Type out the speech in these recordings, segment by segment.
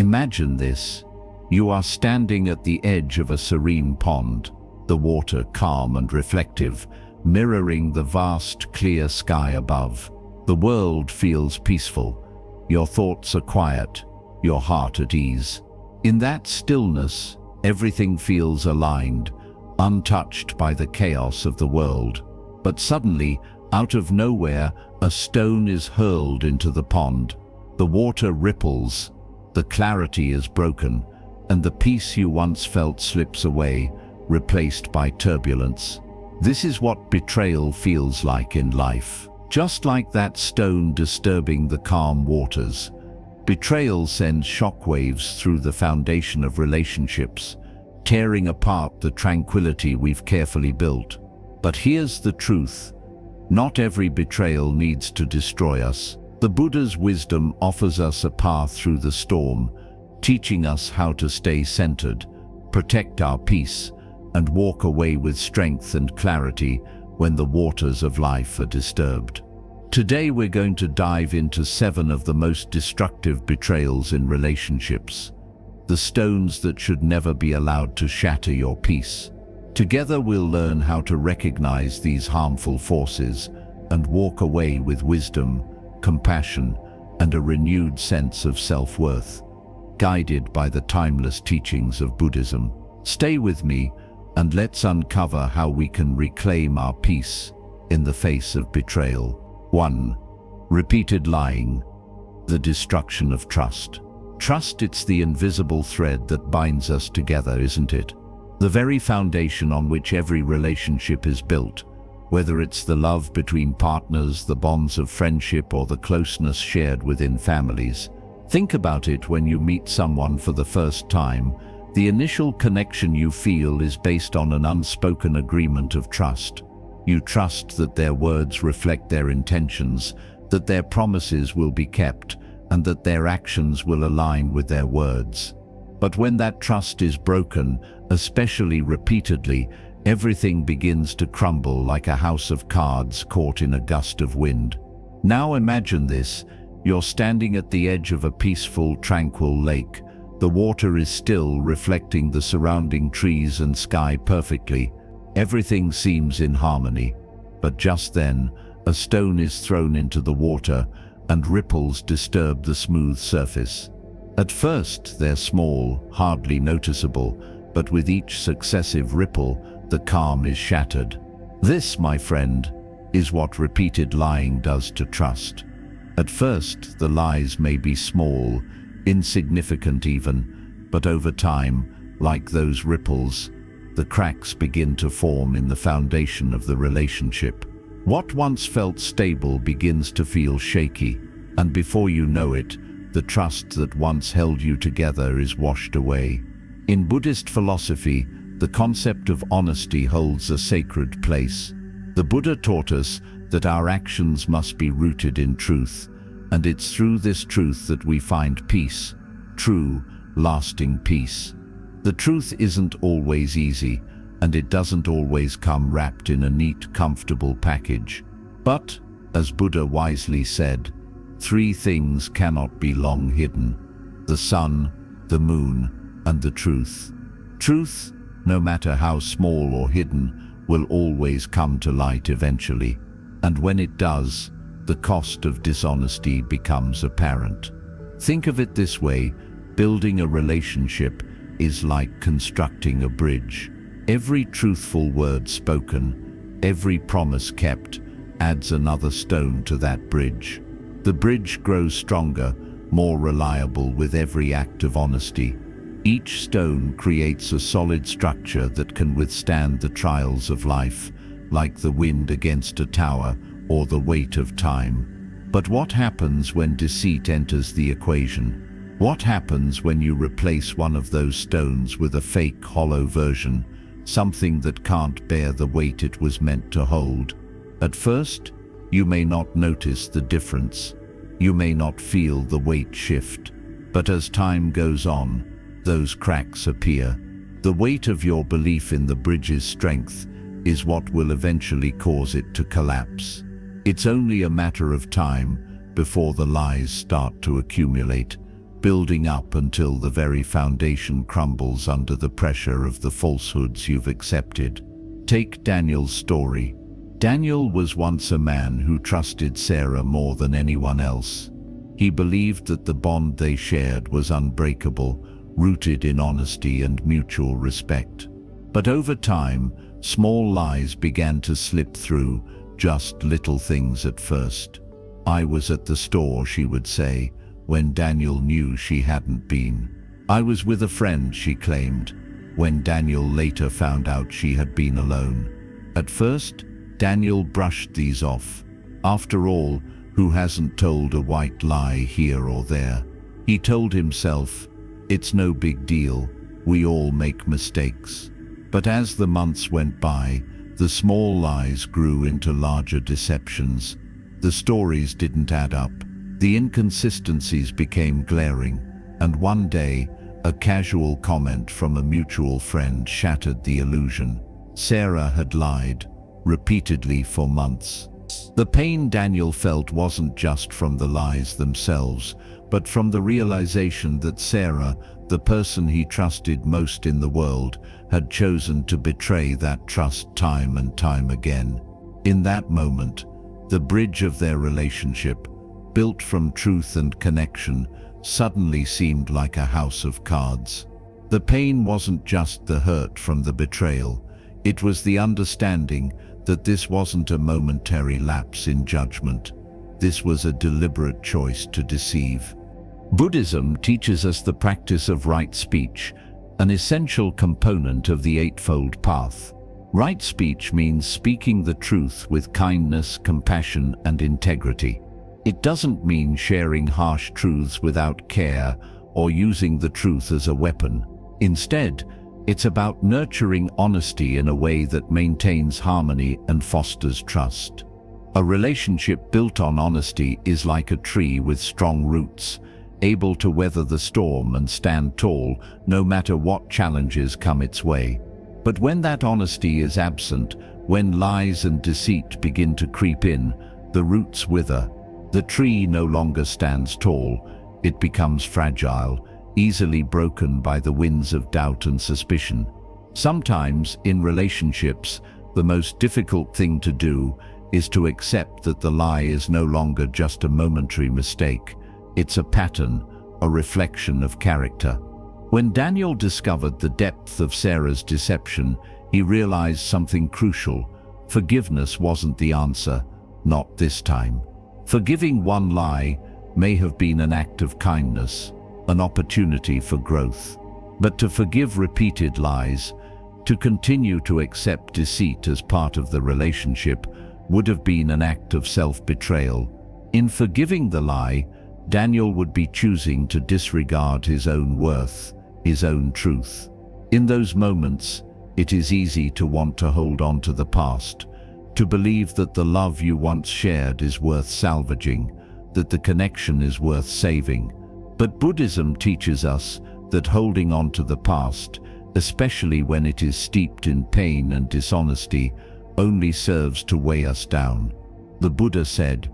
Imagine this. You are standing at the edge of a serene pond, the water calm and reflective, mirroring the vast, clear sky above. The world feels peaceful. Your thoughts are quiet, your heart at ease. In that stillness, everything feels aligned, untouched by the chaos of the world. But suddenly, out of nowhere, a stone is hurled into the pond. The water ripples, the clarity is broken, and the peace you once felt slips away, replaced by turbulence. This is what betrayal feels like in life. Just like that stone disturbing the calm waters, betrayal sends shockwaves through the foundation of relationships, tearing apart the tranquility we've carefully built. But here's the truth. Not every betrayal needs to destroy us. The Buddha's wisdom offers us a path through the storm, teaching us how to stay centered, protect our peace, and walk away with strength and clarity when the waters of life are disturbed. Today we're going to dive into 7 of the most destructive betrayals in relationships, the stones that should never be allowed to shatter your peace. Together we'll learn how to recognize these harmful forces and walk away with wisdom, compassion, and a renewed sense of self-worth, guided by the timeless teachings of Buddhism. Stay with me and let's uncover how we can reclaim our peace in the face of betrayal. 1. Repeated lying, the destruction of trust. Trust, it's the invisible thread that binds us together, isn't it? The very foundation on which every relationship is built, whether it's the love between partners, the bonds of friendship, or the closeness shared within families. Think about it when you meet someone for the first time. The initial connection you feel is based on an unspoken agreement of trust. You trust that their words reflect their intentions, that their promises will be kept, and that their actions will align with their words. But when that trust is broken, especially repeatedly, everything begins to crumble like a house of cards caught in a gust of wind. Now imagine this. You're standing at the edge of a peaceful, tranquil lake. The water is still, reflecting the surrounding trees and sky perfectly. Everything seems in harmony. But just then, a stone is thrown into the water, and ripples disturb the smooth surface. At first, they're small, hardly noticeable, but with each successive ripple, the calm is shattered. This, my friend, is what repeated lying does to trust. At first, the lies may be small, insignificant even, but over time, like those ripples, the cracks begin to form in the foundation of the relationship. What once felt stable begins to feel shaky, and before you know it, the trust that once held you together is washed away. In Buddhist philosophy, the concept of honesty holds a sacred place. The Buddha taught us that our actions must be rooted in truth, and it's through this truth that we find peace, true, lasting peace. The truth isn't always easy, and it doesn't always come wrapped in a neat, comfortable package. But, as Buddha wisely said, 3 things cannot be long hidden: the sun, the moon, and the truth. Truth, no matter how small or hidden, will always come to light eventually. And when it does, the cost of dishonesty becomes apparent. Think of it this way: building a relationship is like constructing a bridge. Every truthful word spoken, every promise kept, adds another stone to that bridge. The bridge grows stronger, more reliable with every act of honesty. Each stone creates a solid structure that can withstand the trials of life, like the wind against a tower or the weight of time. But what happens when deceit enters the equation? What happens when you replace one of those stones with a fake, hollow version, something that can't bear the weight it was meant to hold? At first, you may not notice the difference. You may not feel the weight shift. But as time goes on, those cracks appear. The weight of your belief in the bridge's strength is what will eventually cause it to collapse. It's only a matter of time before the lies start to accumulate, building up until the very foundation crumbles under the pressure of the falsehoods you've accepted. Take Daniel's story. Daniel was once a man who trusted Sarah more than anyone else. He believed that the bond they shared was unbreakable, rooted in honesty and mutual respect. But over time, small lies began to slip through, just little things at first. "I was at the store," she would say, when Daniel knew she hadn't been. "I was with a friend," she claimed, when Daniel later found out she had been alone. At first, Daniel brushed these off. After all, who hasn't told a white lie here or there? He told himself, "It's no big deal, we all make mistakes." But as the months went by, the small lies grew into larger deceptions. The stories didn't add up. The inconsistencies became glaring, and one day, a casual comment from a mutual friend shattered the illusion. Sarah had lied, repeatedly for months. The pain Daniel felt wasn't just from the lies themselves, but from the realization that Sarah, the person he trusted most in the world, had chosen to betray that trust time and time again. In that moment, the bridge of their relationship, built from truth and connection, suddenly seemed like a house of cards. The pain wasn't just the hurt from the betrayal, it was the understanding that this wasn't a momentary lapse in judgment. This was a deliberate choice to deceive. Buddhism teaches us the practice of right speech, an essential component of the Eightfold Path. Right speech means speaking the truth with kindness, compassion, and integrity. It doesn't mean sharing harsh truths without care or using the truth as a weapon. Instead, it's about nurturing honesty in a way that maintains harmony and fosters trust. A relationship built on honesty is like a tree with strong roots, able to weather the storm and stand tall no matter what challenges come its way. But when that honesty is absent, when lies and deceit begin to creep in, the roots wither. The tree no longer stands tall, it becomes fragile, easily broken by the winds of doubt and suspicion. Sometimes, in relationships, the most difficult thing to do is to accept that the lie is no longer just a momentary mistake. It's a pattern, a reflection of character. When Daniel discovered the depth of Sarah's deception, he realized something crucial. Forgiveness wasn't the answer, not this time. Forgiving one lie may have been an act of kindness, an opportunity for growth. But to forgive repeated lies, to continue to accept deceit as part of the relationship, would have been an act of self-betrayal. In forgiving the lie, Daniel would be choosing to disregard his own worth, his own truth. In those moments, it is easy to want to hold on to the past, to believe that the love you once shared is worth salvaging, that the connection is worth saving. But Buddhism teaches us that holding on to the past, especially when it is steeped in pain and dishonesty, only serves to weigh us down. The Buddha said,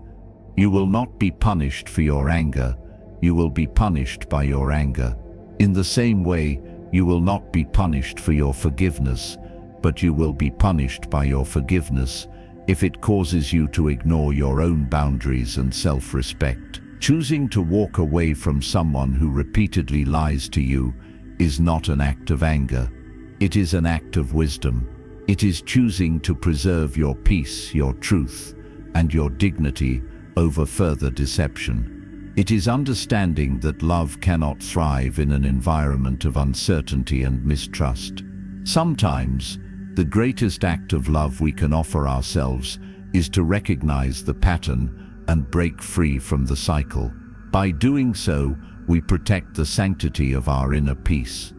"You will not be punished for your anger, you will be punished by your anger." In the same way, you will not be punished for your forgiveness, but you will be punished by your forgiveness if it causes you to ignore your own boundaries and self-respect. Choosing to walk away from someone who repeatedly lies to you is not an act of anger. It is an act of wisdom. It is choosing to preserve your peace, your truth, and your dignity over further deception. It is understanding that love cannot thrive in an environment of uncertainty and mistrust. Sometimes, the greatest act of love we can offer ourselves is to recognize the pattern and break free from the cycle. By doing so, we protect the sanctity of our inner peace.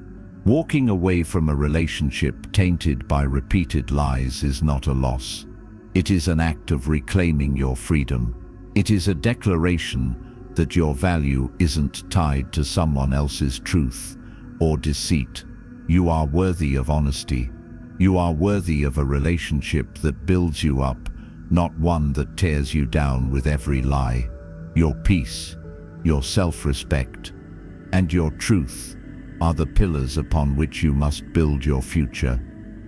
Walking away from a relationship tainted by repeated lies is not a loss. It is an act of reclaiming your freedom. It is a declaration that your value isn't tied to someone else's truth or deceit. You are worthy of honesty. You are worthy of a relationship that builds you up, not one that tears you down with every lie. Your peace, your self-respect, and your truth are the pillars upon which you must build your future.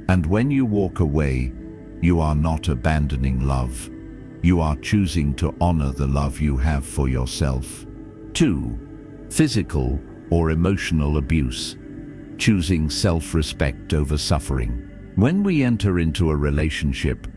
And when you walk away, you are not abandoning love. You are choosing to honor the love you have for yourself. 2. Physical or emotional abuse. Choosing self-respect over suffering. When we enter into a relationship,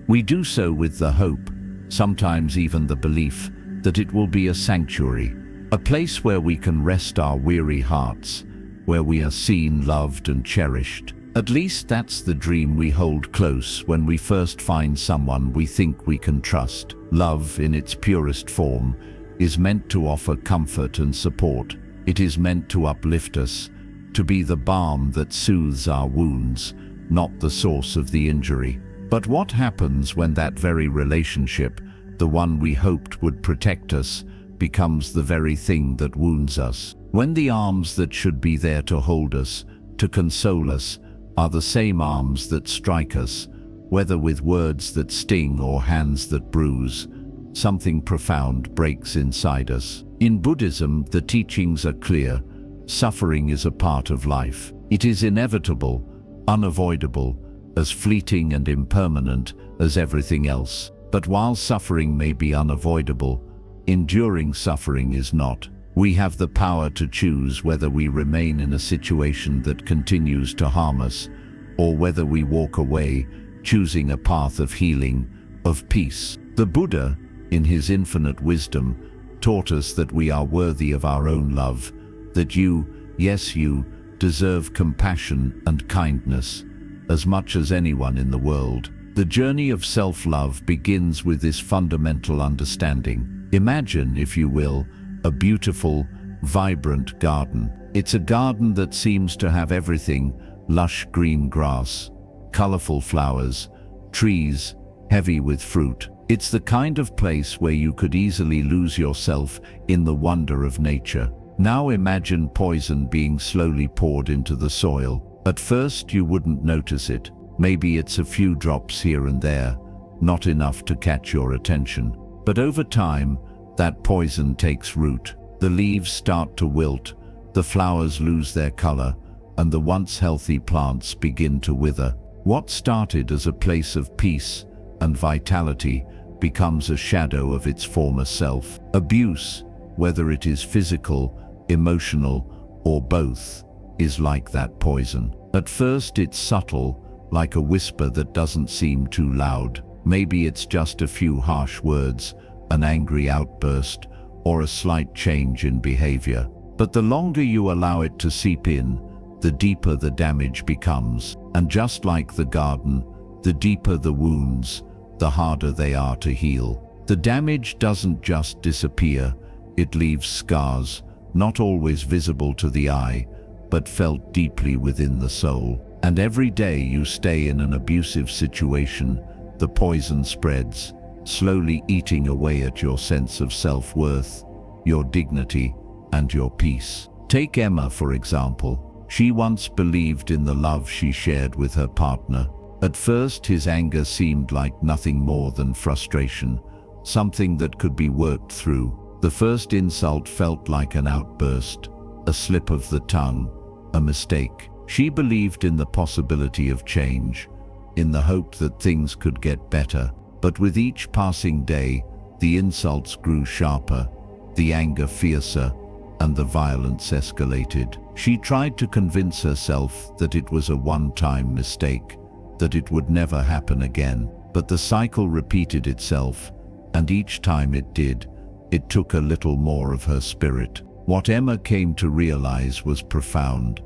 we do so with the hope, sometimes even the belief, that it will be a sanctuary, a place where we can rest our weary hearts, where we are seen, loved, and cherished. At least that's the dream we hold close when we first find someone we think we can trust. Love, in its purest form, is meant to offer comfort and support. It is meant to uplift us, to be the balm that soothes our wounds, not the source of the injury. But what happens when that very relationship, the one we hoped would protect us, becomes the very thing that wounds us? When the arms that should be there to hold us, to console us, are the same arms that strike us, whether with words that sting or hands that bruise, something profound breaks inside us. In Buddhism, the teachings are clear. Suffering is a part of life. It is inevitable, unavoidable, as fleeting and impermanent as everything else. But while suffering may be unavoidable, enduring suffering is not. We have the power to choose whether we remain in a situation that continues to harm us, or whether we walk away, choosing a path of healing, of peace. The Buddha, in his infinite wisdom, taught us that we are worthy of our own love, that you, yes you, deserve compassion and kindness as much as anyone in the world. The journey of self-love begins with this fundamental understanding. Imagine, if you will, a beautiful, vibrant garden. It's a garden that seems to have everything: lush green grass, colorful flowers, trees heavy with fruit. It's the kind of place where you could easily lose yourself in the wonder of nature. Now imagine poison being slowly poured into the soil. At first you wouldn't notice it. Maybe it's a few drops here and there, not enough to catch your attention. But over time, that poison takes root. The leaves start to wilt, the flowers lose their color, and the once healthy plants begin to wither. What started as a place of peace and vitality becomes a shadow of its former self. Abuse, whether it is physical, emotional, or both, is like that poison. At first it's subtle, like a whisper that doesn't seem too loud. Maybe it's just a few harsh words, an angry outburst, or a slight change in behavior. But the longer you allow it to seep in, the deeper the damage becomes. And just like the garden, the deeper the wounds, the harder they are to heal. The damage doesn't just disappear, it leaves scars, not always visible to the eye, but felt deeply within the soul. And every day you stay in an abusive situation, the poison spreads, slowly eating away at your sense of self-worth, your dignity, and your peace. Take Emma, for example. She once believed in the love she shared with her partner. At first, his anger seemed like nothing more than frustration, something that could be worked through. The first insult felt like an outburst, a slip of the tongue, a mistake. She believed in the possibility of change, in the hope that things could get better. But with each passing day, the insults grew sharper, the anger fiercer, and the violence escalated. She tried to convince herself that it was a one-time mistake, that it would never happen again. But the cycle repeated itself, and each time it did, it took a little more of her spirit. What Emma came to realize was profound.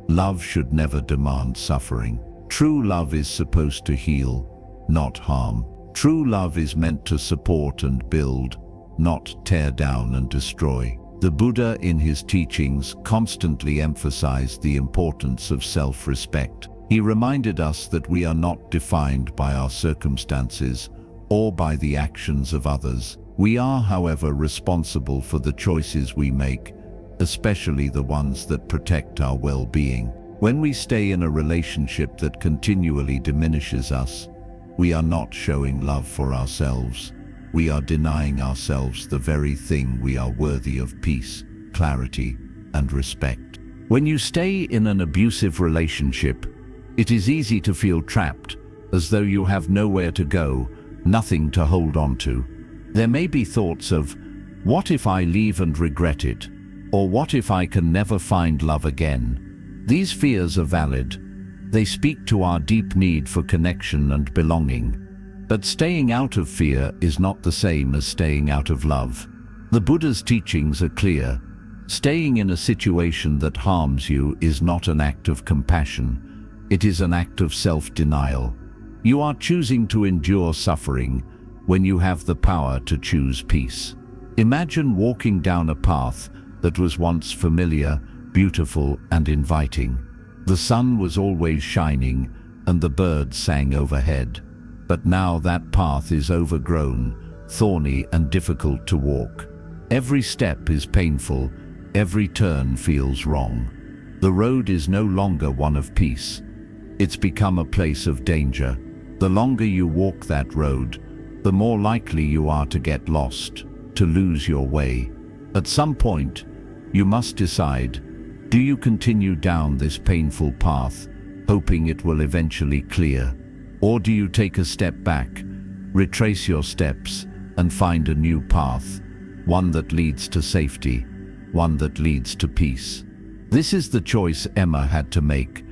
Love should never demand suffering. True love is supposed to heal, not harm. True love is meant to support and build, not tear down and destroy. The Buddha, in his teachings, constantly emphasized the importance of self-respect. He reminded us that we are not defined by our circumstances or by the actions of others. We are, however, responsible for the choices we make, especially the ones that protect our well-being. When we stay in a relationship that continually diminishes us, we are not showing love for ourselves. We are denying ourselves the very thing we are worthy of: peace, clarity, and respect. When you stay in an abusive relationship, it is easy to feel trapped, as though you have nowhere to go, nothing to hold on to. There may be thoughts of, what if I leave and regret it? Or what if I can never find love again? These fears are valid. They speak to our deep need for connection and belonging. But staying out of fear is not the same as staying out of love. The Buddha's teachings are clear. Staying in a situation that harms you is not an act of compassion. It is an act of self-denial. You are choosing to endure suffering when you have the power to choose peace. Imagine walking down a path that was once familiar, beautiful, and inviting. The sun was always shining and the birds sang overhead. But now that path is overgrown, thorny, and difficult to walk. Every step is painful, every turn feels wrong. The road is no longer one of peace. It's become a place of danger. The longer you walk that road, the more likely you are to get lost, to lose your way. At some point, you must decide, do you continue down this painful path, hoping it will eventually clear? Or do you take a step back, retrace your steps, and find a new path, one that leads to safety, one that leads to peace? This is the choice Emma had to make.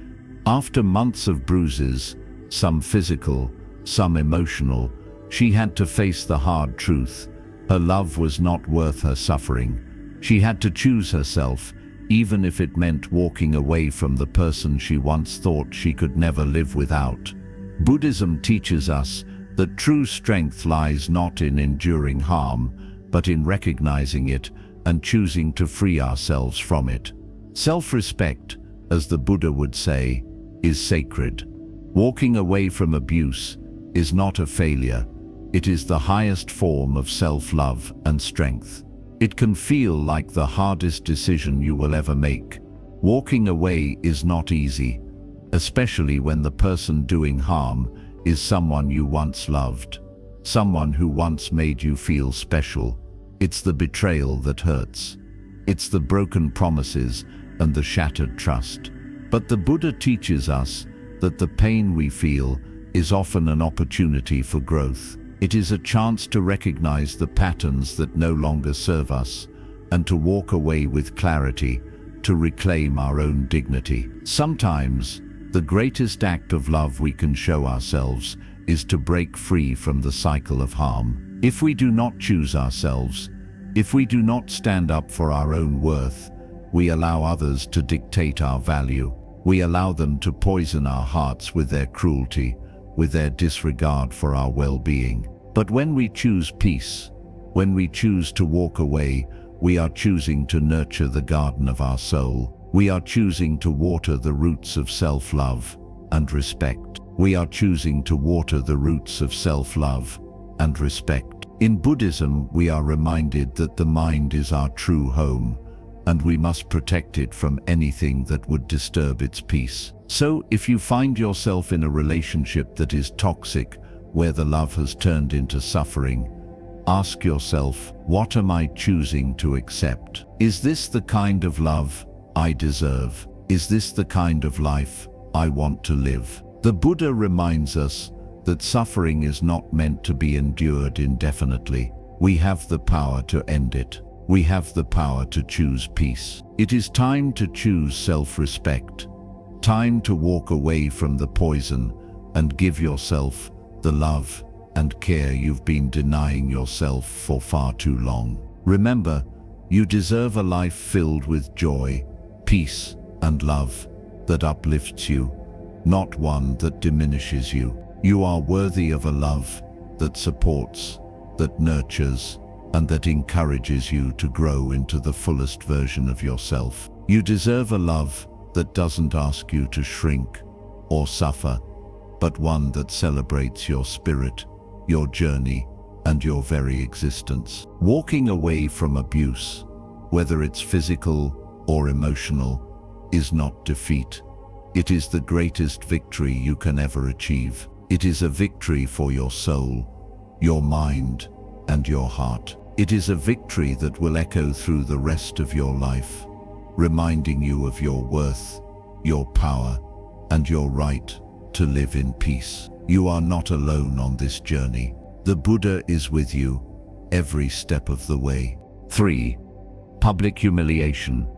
After months of bruises, some physical, some emotional, she had to face the hard truth. Her love was not worth her suffering. She had to choose herself, even if it meant walking away from the person she once thought she could never live without. Buddhism teaches us that true strength lies not in enduring harm, but in recognizing it and choosing to free ourselves from it. Self-respect, as the Buddha would say, is sacred. Walking away from abuse is not a failure. It is the highest form of self-love and strength. It can feel like the hardest decision you will ever make. Walking away is not easy, especially when the person doing harm is someone you once loved, someone who once made you feel special. It's the betrayal that hurts. It's the broken promises and the shattered trust. But the Buddha teaches us that the pain we feel is often an opportunity for growth. It is a chance to recognize the patterns that no longer serve us and to walk away with clarity, to reclaim our own dignity. Sometimes, the greatest act of love we can show ourselves is to break free from the cycle of harm. If we do not choose ourselves, if we do not stand up for our own worth, we allow others to dictate our value. We allow them to poison our hearts with their cruelty, with their disregard for our well-being. But when we choose peace, when we choose to walk away, we are choosing to nurture the garden of our soul. We are choosing to water the roots of self-love and respect. We are choosing to water the roots of self-love and respect. In Buddhism, we are reminded that the mind is our true home, and we must protect it from anything that would disturb its peace. So, if you find yourself in a relationship that is toxic, where the love has turned into suffering, ask yourself, what am I choosing to accept? Is this the kind of love I deserve? Is this the kind of life I want to live? The Buddha reminds us that suffering is not meant to be endured indefinitely. We have the power to end it. We have the power to choose peace. It is time to choose self-respect. Time to walk away from the poison and give yourself the love and care you've been denying yourself for far too long. Remember, you deserve a life filled with joy, peace, and love that uplifts you, not one that diminishes you. You are worthy of a love that supports, that nurtures, and that encourages you to grow into the fullest version of yourself. You deserve a love that doesn't ask you to shrink or suffer, but one that celebrates your spirit, your journey, and your very existence. Walking away from abuse, whether it's physical or emotional, is not defeat. It is the greatest victory you can ever achieve. It is a victory for your soul, your mind, and your heart. It is a victory that will echo through the rest of your life. reminding you of your worth, your power, and your right to live in peace. You are not alone on this journey. The Buddha is with you every step of the way. 3. Public humiliation.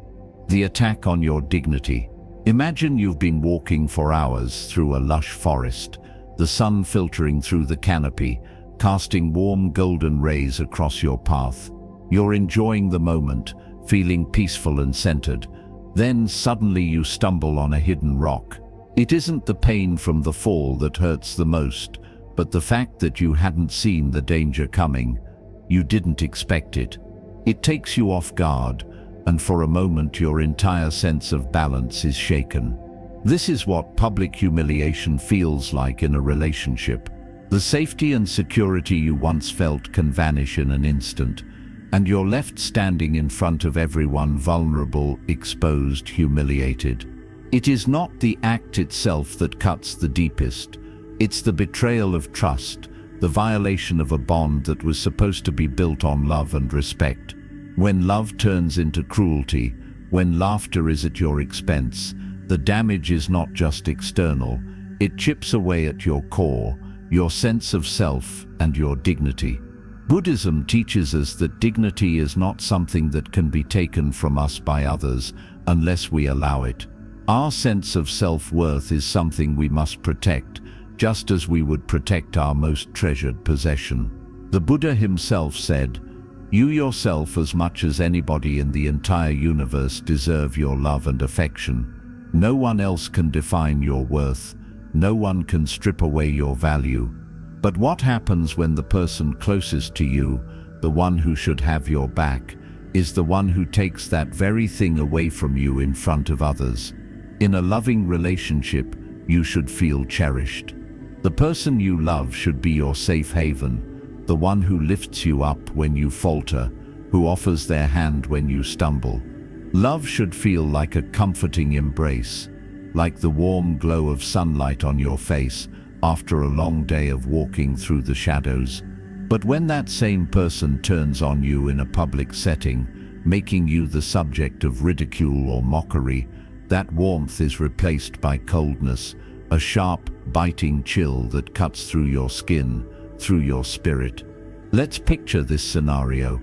The attack on your dignity. Imagine you've been walking for hours through a lush forest, the sun filtering through the canopy, casting warm golden rays across your path. You're enjoying the moment, feeling peaceful and centered. Then suddenly you stumble on a hidden rock. It isn't the pain from the fall that hurts the most, but the fact that you hadn't seen the danger coming. You didn't expect it. It takes you off guard, and for a moment your entire sense of balance is shaken. This is what public humiliation feels like in a relationship. The safety and security you once felt can vanish in an instant, and you're left standing in front of everyone, vulnerable, exposed, humiliated. It is not the act itself that cuts the deepest. It's the betrayal of trust, the violation of a bond that was supposed to be built on love and respect. When love turns into cruelty, when laughter is at your expense, the damage is not just external. It chips away at your core, your sense of self, and your dignity. Buddhism teaches us that dignity is not something that can be taken from us by others unless we allow it. Our sense of self-worth is something we must protect, just as we would protect our most treasured possession. The Buddha himself said, "You yourself, as much as anybody in the entire universe, deserve your love and affection. No one else can define your worth. No one can strip away your value." But what happens when the person closest to you, the one who should have your back, is the one who takes that very thing away from you in front of others? In a loving relationship, you should feel cherished. The person you love should be your safe haven, the one who lifts you up when you falter, who offers their hand when you stumble. Love should feel like a comforting embrace, like the warm glow of sunlight on your face after a long day of walking through the shadows. But when that same person turns on you in a public setting, making you the subject of ridicule or mockery, that warmth is replaced by coldness, a sharp, biting chill that cuts through your skin, through your spirit. Let's picture this scenario.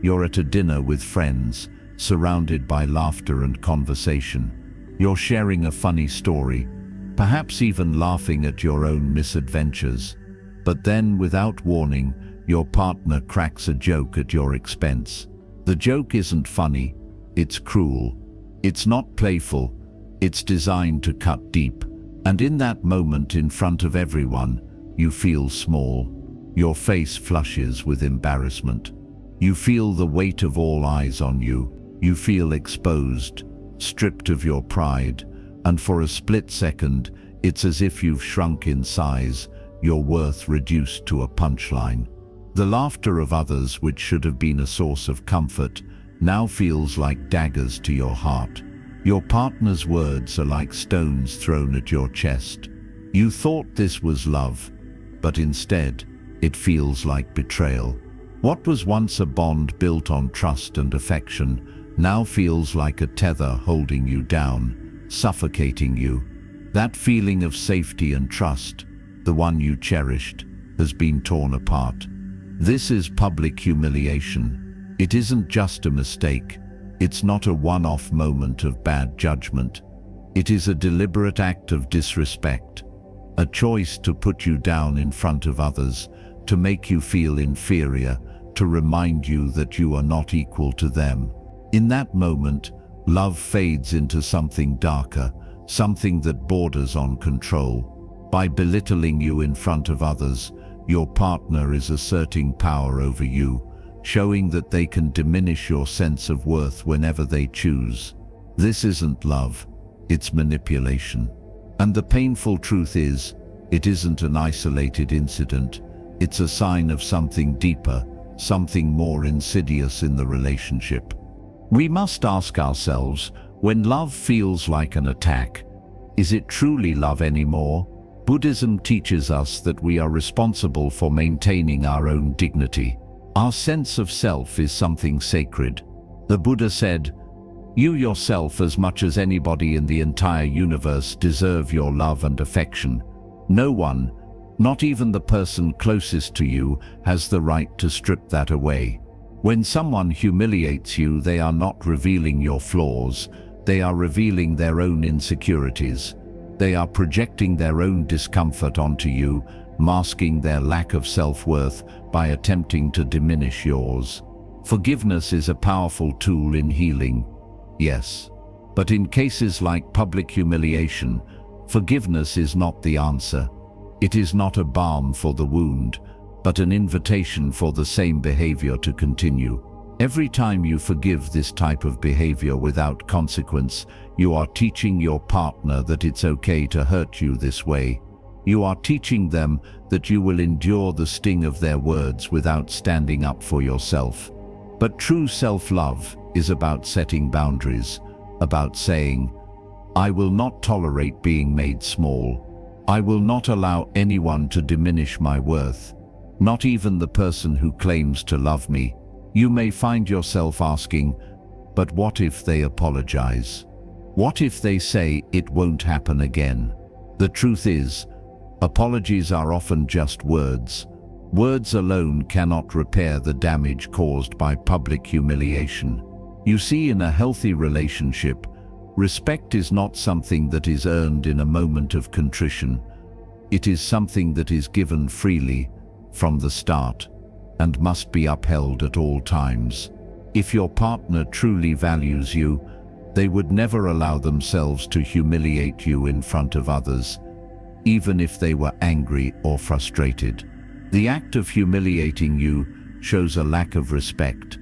You're at a dinner with friends, surrounded by laughter and conversation. You're sharing a funny story, perhaps even laughing at your own misadventures. But then, without warning, your partner cracks a joke at your expense. The joke isn't funny, it's cruel. It's not playful, it's designed to cut deep. And in that moment, in front of everyone, you feel small. Your face flushes with embarrassment. You feel the weight of all eyes on you. You feel exposed, stripped of your pride, and for a split second, it's as if you've shrunk in size, your worth reduced to a punchline. The laughter of others, which should have been a source of comfort, now feels like daggers to your heart. Your partner's words are like stones thrown at your chest. You thought this was love, but instead, it feels like betrayal. What was once a bond built on trust and affection now feels like a tether holding you down, suffocating you. That feeling of safety and trust, the one you cherished, has been torn apart. This is public humiliation. It isn't just a mistake. It's not a one-off moment of bad judgment. It is a deliberate act of disrespect, a choice to put you down in front of others, to make you feel inferior, to remind you that you are not equal to them. In that moment, love fades into something darker, something that borders on control. By belittling you in front of others, your partner is asserting power over you, showing that they can diminish your sense of worth whenever they choose. This isn't love, it's manipulation. And the painful truth is, it isn't an isolated incident. It's a sign of something deeper, something more insidious in the relationship. We must ask ourselves, when love feels like an attack, is it truly love anymore? Buddhism teaches us that we are responsible for maintaining our own dignity. Our sense of self is something sacred. The Buddha said, You yourself, as much as anybody in the entire universe, deserve your love and affection. No one, not even the person closest to you, has the right to strip that away. When someone humiliates you, they are not revealing your flaws. They are revealing their own insecurities. They are projecting their own discomfort onto you, masking their lack of self-worth by attempting to diminish yours. Forgiveness is a powerful tool in healing, yes. But in cases like public humiliation, forgiveness is not the answer. It is not a balm for the wound, but an invitation for the same behavior to continue. Every time you forgive this type of behavior without consequence, you are teaching your partner that it's okay to hurt you this way. You are teaching them that you will endure the sting of their words without standing up for yourself. But true self-love is about setting boundaries, about saying, I will not tolerate being made small. I will not allow anyone to diminish my worth, not even the person who claims to love me. You may find yourself asking, but what if they apologize? What if they say it won't happen again? The truth is, apologies are often just words. Words alone cannot repair the damage caused by public humiliation. You see, in a healthy relationship, respect is not something that is earned in a moment of contrition. It is something that is given freely from the start and must be upheld at all times. If your partner truly values you, they would never allow themselves to humiliate you in front of others, even if they were angry or frustrated. The act of humiliating you shows a lack of respect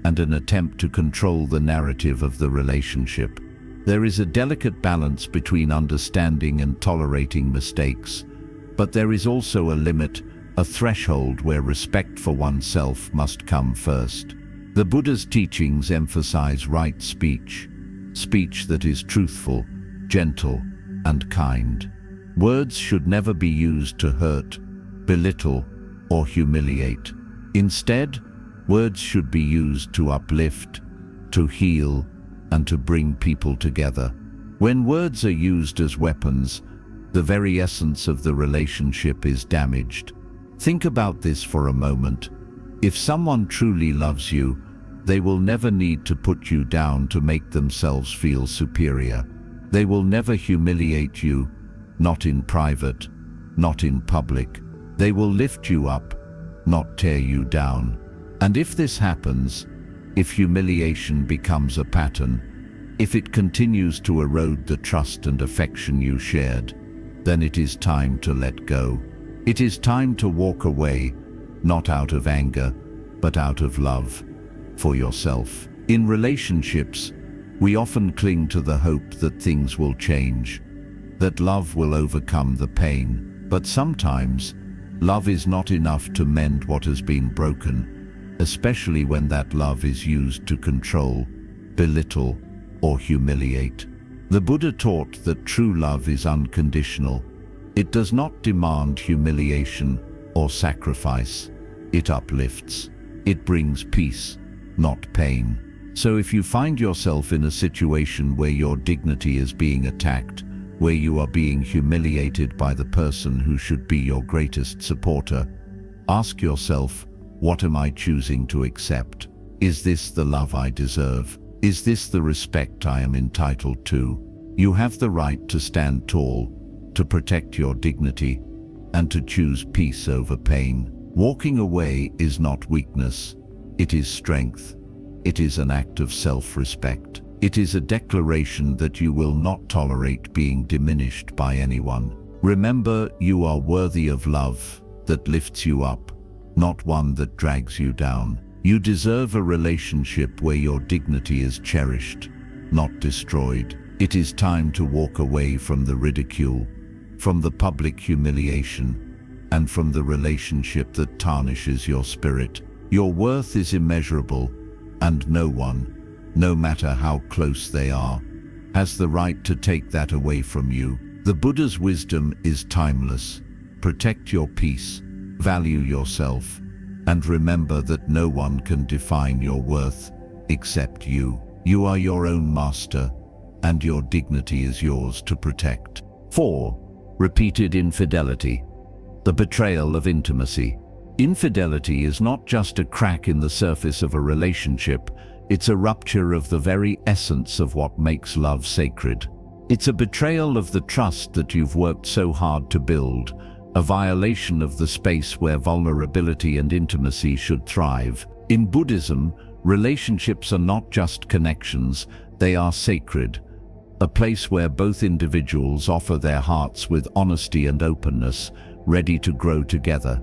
and an attempt to control the narrative of the relationship. There is a delicate balance between understanding and tolerating mistakes, but there is also a limit, a threshold where respect for oneself must come first. The Buddha's teachings emphasize right speech, speech that is truthful, gentle, and kind. Words should never be used to hurt, belittle, or humiliate. Instead, words should be used to uplift, to heal, and to bring people together. When words are used as weapons, the very essence of the relationship is damaged. Think about this for a moment. If someone truly loves you, they will never need to put you down to make themselves feel superior. They will never humiliate you, not in private, not in public. They will lift you up, not tear you down. And if this happens, if humiliation becomes a pattern, if it continues to erode the trust and affection you shared, then it is time to let go. It is time to walk away, not out of anger, but out of love for yourself. In relationships, we often cling to the hope that things will change, that love will overcome the pain. But sometimes, love is not enough to mend what has been broken, especially when that love is used to control, belittle, or humiliate. The Buddha taught that true love is unconditional. It does not demand humiliation or sacrifice. It uplifts. It brings peace, not pain. So if you find yourself in a situation where your dignity is being attacked, where you are being humiliated by the person who should be your greatest supporter, ask yourself, what am I choosing to accept? Is this the love I deserve? Is this the respect I am entitled to? You have the right to stand tall, to protect your dignity, and to choose peace over pain. Walking away is not weakness. It is strength. It is an act of self-respect. It is a declaration that you will not tolerate being diminished by anyone. Remember, you are worthy of love that lifts you up, not one that drags you down. You deserve a relationship where your dignity is cherished, not destroyed. It is time to walk away from the ridicule, from the public humiliation, and from the relationship that tarnishes your spirit. Your worth is immeasurable, and no one, no matter how close they are, has the right to take that away from you. The Buddha's wisdom is timeless. Protect your peace, value yourself, and remember that no one can define your worth except you. You are your own master, and your dignity is yours to protect. 4. Repeated infidelity. The betrayal of intimacy. Infidelity is not just a crack in the surface of a relationship, it's a rupture of the very essence of what makes love sacred. It's a betrayal of the trust that you've worked so hard to build, a violation of the space where vulnerability and intimacy should thrive. In Buddhism, relationships are not just connections, they are sacred, a place where both individuals offer their hearts with honesty and openness, ready to grow together.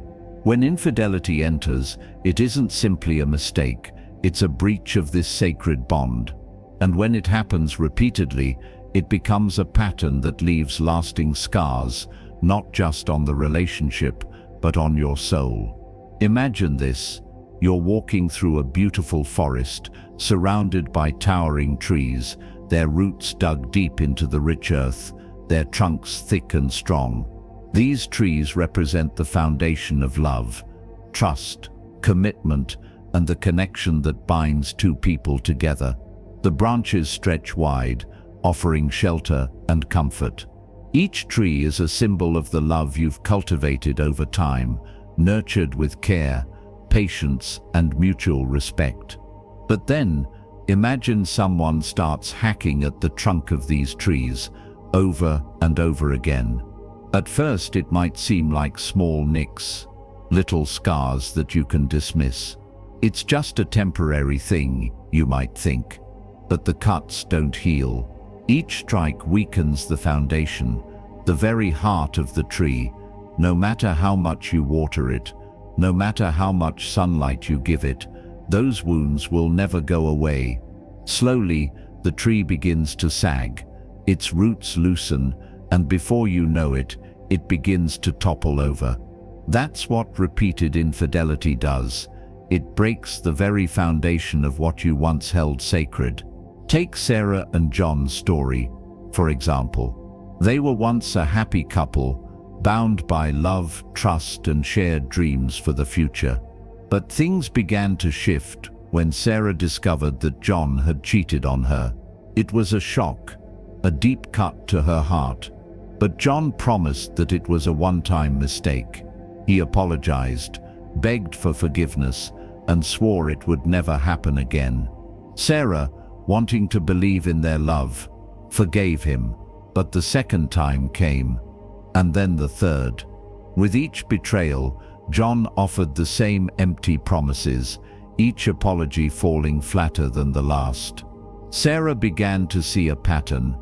When infidelity enters, it isn't simply a mistake, it's a breach of this sacred bond. And when it happens repeatedly, it becomes a pattern that leaves lasting scars, not just on the relationship, but on your soul. Imagine this. You're walking through a beautiful forest, surrounded by towering trees, their roots dug deep into the rich earth, their trunks thick and strong. These trees represent the foundation of love, trust, commitment, and the connection that binds two people together. The branches stretch wide, offering shelter and comfort. Each tree is a symbol of the love you've cultivated over time, nurtured with care, patience, and mutual respect. But then, imagine someone starts hacking at the trunk of these trees, over and over again. At first it might seem like small nicks, little scars that you can dismiss. It's just a temporary thing, you might think. But the cuts don't heal. Each strike weakens the foundation, the very heart of the tree. No matter how much you water it, no matter how much sunlight you give it, those wounds will never go away. Slowly, the tree begins to sag, its roots loosen, and before you know it, it begins to topple over. That's what repeated infidelity does. It breaks the very foundation of what you once held sacred. Take Sarah and John's story, for example. They were once a happy couple, bound by love, trust, and shared dreams for the future. But things began to shift when Sarah discovered that John had cheated on her. It was a shock, a deep cut to her heart. But John promised that it was a one-time mistake. He apologized, begged for forgiveness, and swore it would never happen again. Sarah, wanting to believe in their love, forgave him, but the second time came, and then the third. With each betrayal, John offered the same empty promises, each apology falling flatter than the last. Sarah began to see a pattern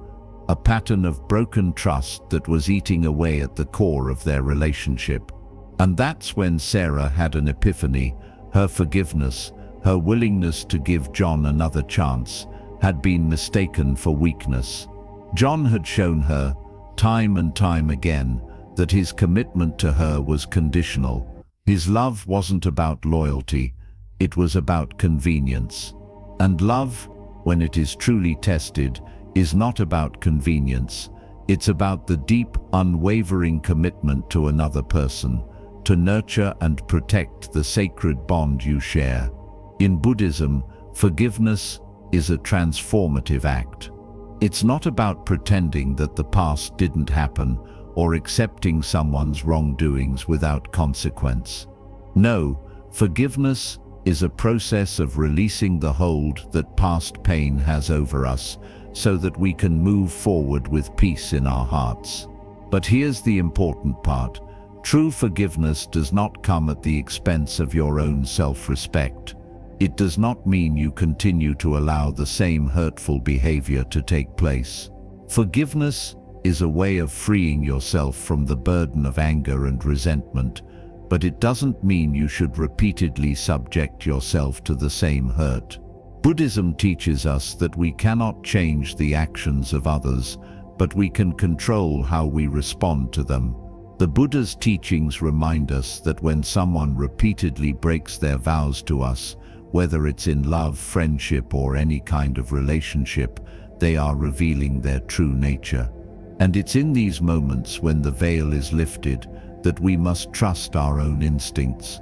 of broken trust that was eating away at the core of their relationship. And that's when Sarah had an epiphany. Her forgiveness, her willingness to give John another chance, had been mistaken for weakness. John had shown her, time and time again, that his commitment to her was conditional. His love wasn't about loyalty, it was about convenience. And love, when it is truly tested, is not about convenience. It's about the deep, unwavering commitment to another person, to nurture and protect the sacred bond you share. In Buddhism, forgiveness is a transformative act. It's not about pretending that the past didn't happen or accepting someone's wrongdoings without consequence. No, forgiveness is a process of releasing the hold that past pain has over us, so that we can move forward with peace in our hearts. But here's the important part. True forgiveness does not come at the expense of your own self-respect. It does not mean you continue to allow the same hurtful behavior to take place. Forgiveness is a way of freeing yourself from the burden of anger and resentment, but it doesn't mean you should repeatedly subject yourself to the same hurt. Buddhism teaches us that we cannot change the actions of others, but we can control how we respond to them. The Buddha's teachings remind us that when someone repeatedly breaks their vows to us, whether it's in love, friendship, or any kind of relationship, they are revealing their true nature. And it's in these moments when the veil is lifted that we must trust our own instincts.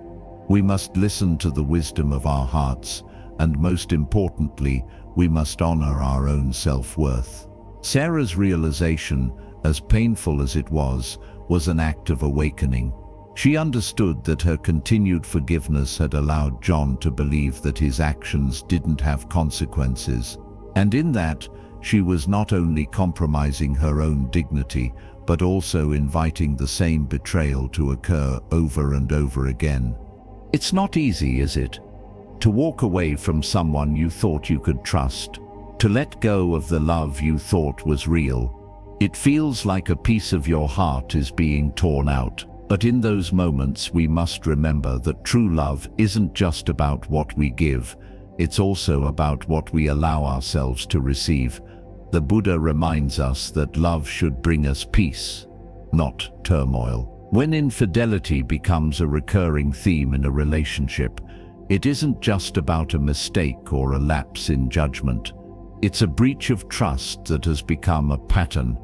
We must listen to the wisdom of our hearts, and most importantly, we must honor our own self-worth. Sarah's realization, as painful as it was an act of awakening. She understood that her continued forgiveness had allowed John to believe that his actions didn't have consequences. And in that, she was not only compromising her own dignity, but also inviting the same betrayal to occur over and over again. It's not easy, is it? To walk away from someone you thought you could trust, to let go of the love you thought was real. It feels like a piece of your heart is being torn out. But in those moments, we must remember that true love isn't just about what we give, it's also about what we allow ourselves to receive. The Buddha reminds us that love should bring us peace, not turmoil. When infidelity becomes a recurring theme in a relationship, it isn't just about a mistake or a lapse in judgment. It's a breach of trust that has become a pattern,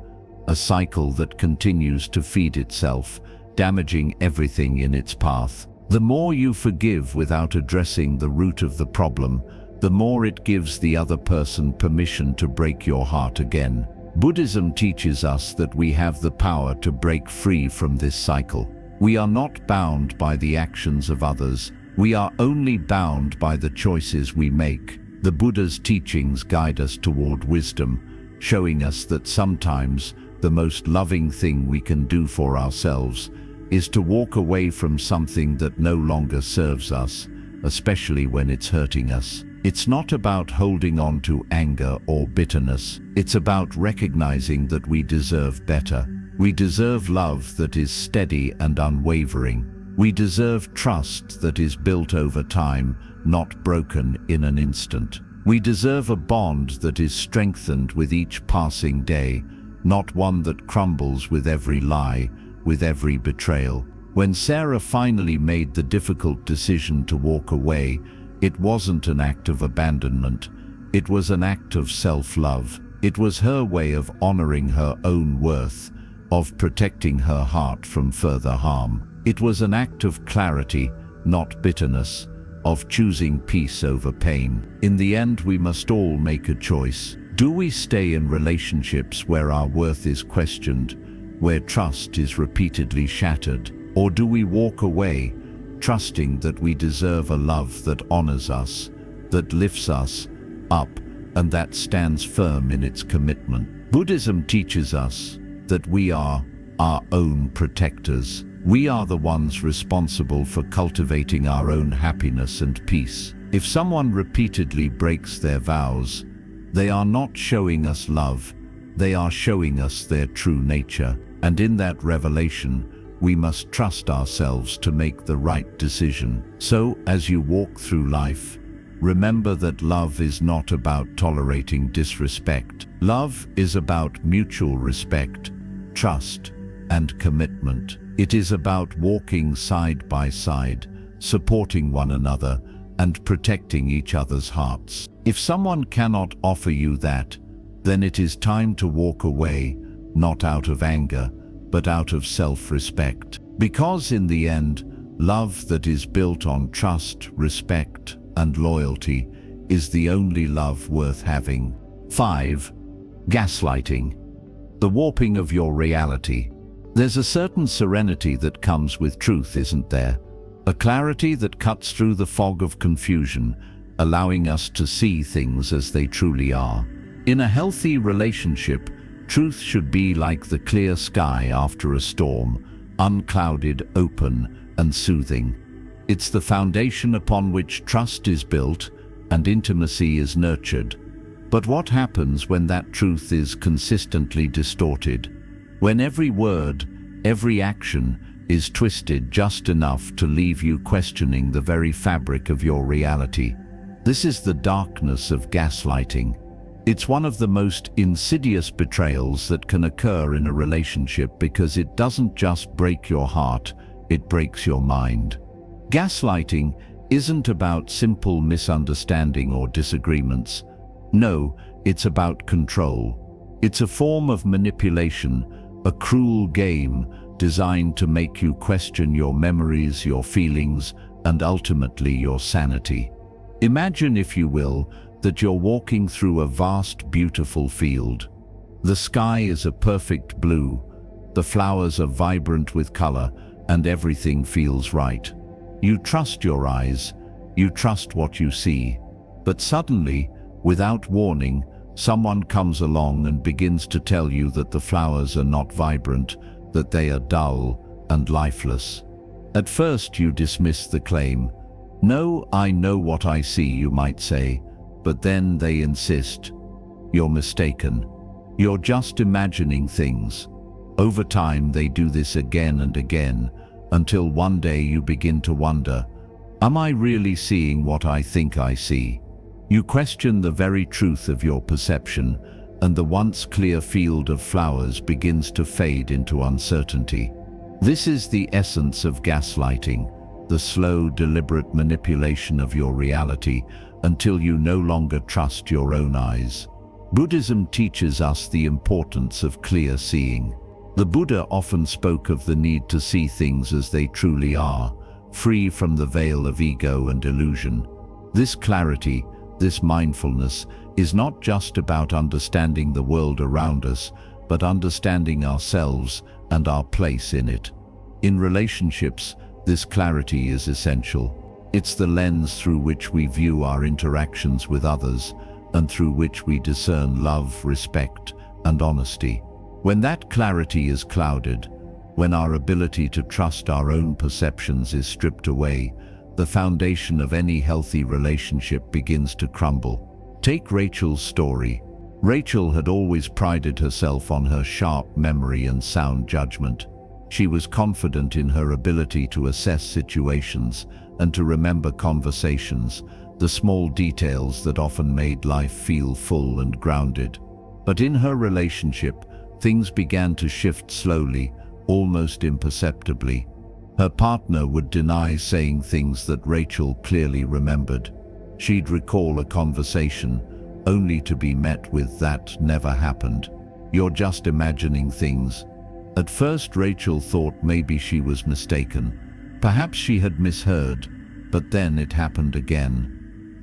a cycle that continues to feed itself, damaging everything in its path. The more you forgive without addressing the root of the problem, the more it gives the other person permission to break your heart again. Buddhism teaches us that we have the power to break free from this cycle. We are not bound by the actions of others. We are only bound by the choices we make. The Buddha's teachings guide us toward wisdom, showing us that sometimes the most loving thing we can do for ourselves is to walk away from something that no longer serves us, especially when it's hurting us. It's not about holding on to anger or bitterness. It's about recognizing that we deserve better. We deserve love that is steady and unwavering. We deserve trust that is built over time, not broken in an instant. We deserve a bond that is strengthened with each passing day, not one that crumbles with every lie, with every betrayal. When Sarah finally made the difficult decision to walk away, it wasn't an act of abandonment. It was an act of self-love. It was her way of honoring her own worth, of protecting her heart from further harm. It was an act of clarity, not bitterness, of choosing peace over pain. In the end, we must all make a choice. Do we stay in relationships where our worth is questioned, where trust is repeatedly shattered? Or do we walk away, trusting that we deserve a love that honors us, that lifts us up, and that stands firm in its commitment? Buddhism teaches us that we are our own protectors. We are the ones responsible for cultivating our own happiness and peace. If someone repeatedly breaks their vows, they are not showing us love, they are showing us their true nature. And in that revelation, we must trust ourselves to make the right decision. So, as you walk through life, remember that love is not about tolerating disrespect. Love is about mutual respect, trust, and commitment. It is about walking side by side, supporting one another, and protecting each other's hearts. If someone cannot offer you that, then it is time to walk away, not out of anger, but out of self-respect. Because in the end, love that is built on trust, respect, and loyalty is the only love worth having. 5. Gaslighting. The warping of your reality. There's a certain serenity that comes with truth, isn't there? A clarity that cuts through the fog of confusion, allowing us to see things as they truly are. In a healthy relationship, truth should be like the clear sky after a storm, unclouded, open, and soothing. It's the foundation upon which trust is built and intimacy is nurtured. But what happens when that truth is consistently distorted? When every word, every action is twisted just enough to leave you questioning the very fabric of your reality. This is the darkness of gaslighting. It's one of the most insidious betrayals that can occur in a relationship because it doesn't just break your heart, it breaks your mind. Gaslighting isn't about simple misunderstanding or disagreements. No, it's about control. It's a form of manipulation, a cruel game designed to make you question your memories, your feelings, and ultimately your sanity. Imagine, if you will, that you're walking through a vast, beautiful field. The sky is a perfect blue, the flowers are vibrant with color, and everything feels right. You trust your eyes, you trust what you see. But suddenly, without warning, someone comes along and begins to tell you that the flowers are not vibrant, that they are dull and lifeless. At first you dismiss the claim. "No, I know what I see," you might say, but then they insist. "You're mistaken. You're just imagining things." Over time they do this again and again, until one day you begin to wonder, am I really seeing what I think I see? You question the very truth of your perception, and the once clear field of flowers begins to fade into uncertainty. This is the essence of gaslighting, the slow, deliberate manipulation of your reality until you no longer trust your own eyes. Buddhism teaches us the importance of clear seeing. The Buddha often spoke of the need to see things as they truly are, free from the veil of ego and illusion. This clarity, this mindfulness, is not just about understanding the world around us, but understanding ourselves and our place in it. In relationships, this clarity is essential. It's the lens through which we view our interactions with others, and through which we discern love, respect, and honesty. When that clarity is clouded, when our ability to trust our own perceptions is stripped away, the foundation of any healthy relationship begins to crumble. Take Rachel's story. Rachel had always prided herself on her sharp memory and sound judgment. She was confident in her ability to assess situations and to remember conversations, the small details that often made life feel full and grounded. But in her relationship, things began to shift slowly, almost imperceptibly. Her partner would deny saying things that Rachel clearly remembered. She'd recall a conversation, only to be met with "that never happened. You're just imagining things." At first Rachel thought maybe she was mistaken. Perhaps she had misheard, but then it happened again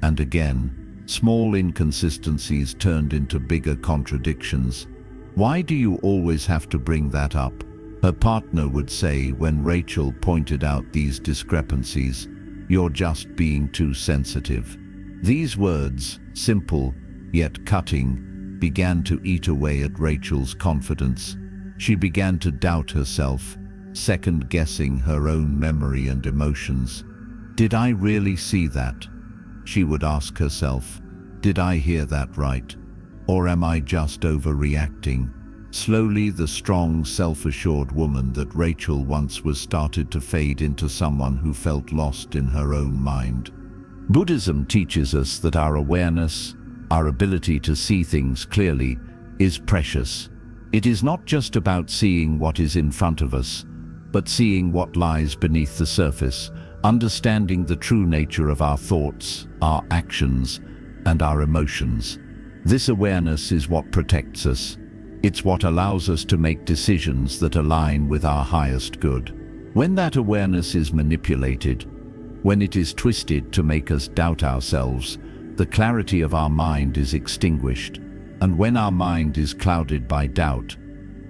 and again. Small inconsistencies turned into bigger contradictions. "Why do you always have to bring that up?" her partner would say when Rachel pointed out these discrepancies. "You're just being too sensitive." These words, simple yet cutting, began to eat away at Rachel's confidence. She began to doubt herself, second-guessing her own memory and emotions. "Did I really see that?" she would ask herself. "Did I hear that right? Or am I just overreacting?" Slowly, the strong, self-assured woman that Rachel once was started to fade into someone who felt lost in her own mind. Buddhism teaches us that our awareness, our ability to see things clearly, is precious. It is not just about seeing what is in front of us, but seeing what lies beneath the surface, understanding the true nature of our thoughts, our actions, and our emotions. This awareness is what protects us. It's what allows us to make decisions that align with our highest good. When that awareness is manipulated, when it is twisted to make us doubt ourselves, the clarity of our mind is extinguished. And when our mind is clouded by doubt,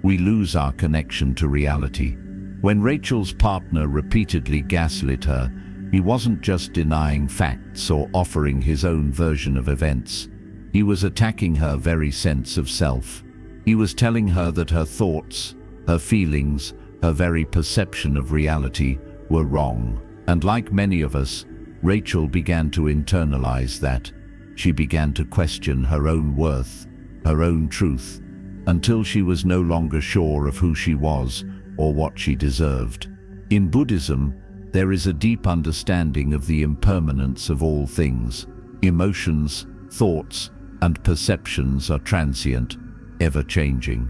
we lose our connection to reality. When Rachel's partner repeatedly gaslit her, he wasn't just denying facts or offering his own version of events. He was attacking her very sense of self. He was telling her that her thoughts, her feelings, her very perception of reality were wrong. And like many of us, Rachel began to internalize that. She began to question her own worth, her own truth, until she was no longer sure of who she was or what she deserved. In Buddhism, there is a deep understanding of the impermanence of all things. Emotions, thoughts, and perceptions are transient, ever-changing.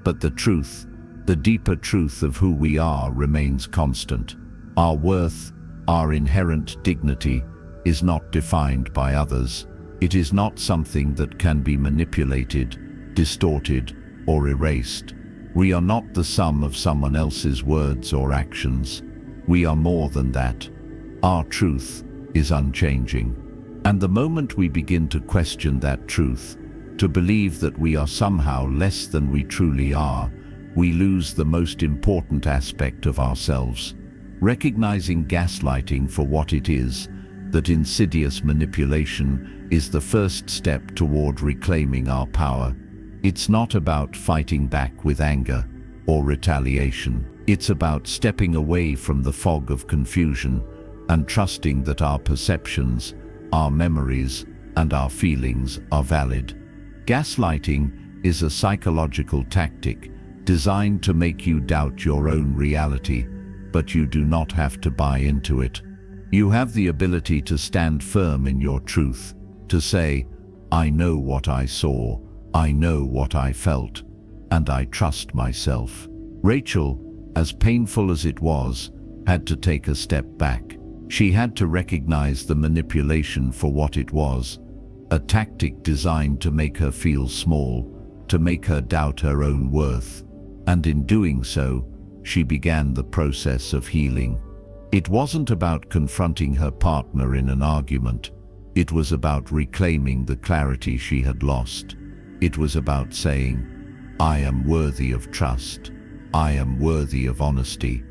But the truth, the deeper truth of who we are, remains constant. Our worth, our inherent dignity, is not defined by others. It is not something that can be manipulated, distorted, or erased. We are not the sum of someone else's words or actions. We are more than that. Our truth is unchanging. And the moment we begin to question that truth, to believe that we are somehow less than we truly are, we lose the most important aspect of ourselves. Recognizing gaslighting for what it is, that insidious manipulation, is the first step toward reclaiming our power. It's not about fighting back with anger or retaliation. It's about stepping away from the fog of confusion and trusting that our perceptions, our memories, and our feelings are valid. Gaslighting is a psychological tactic designed to make you doubt your own reality, but you do not have to buy into it. You have the ability to stand firm in your truth, to say, I know what I saw, I know what I felt, and I trust myself. Rachel, as painful as it was, had to take a step back. She had to recognize the manipulation for what it was, a tactic designed to make her feel small, to make her doubt her own worth. And in doing so, she began the process of healing. It wasn't about confronting her partner in an argument. It was about reclaiming the clarity she had lost. It was about saying, I am worthy of trust. I am worthy of honesty.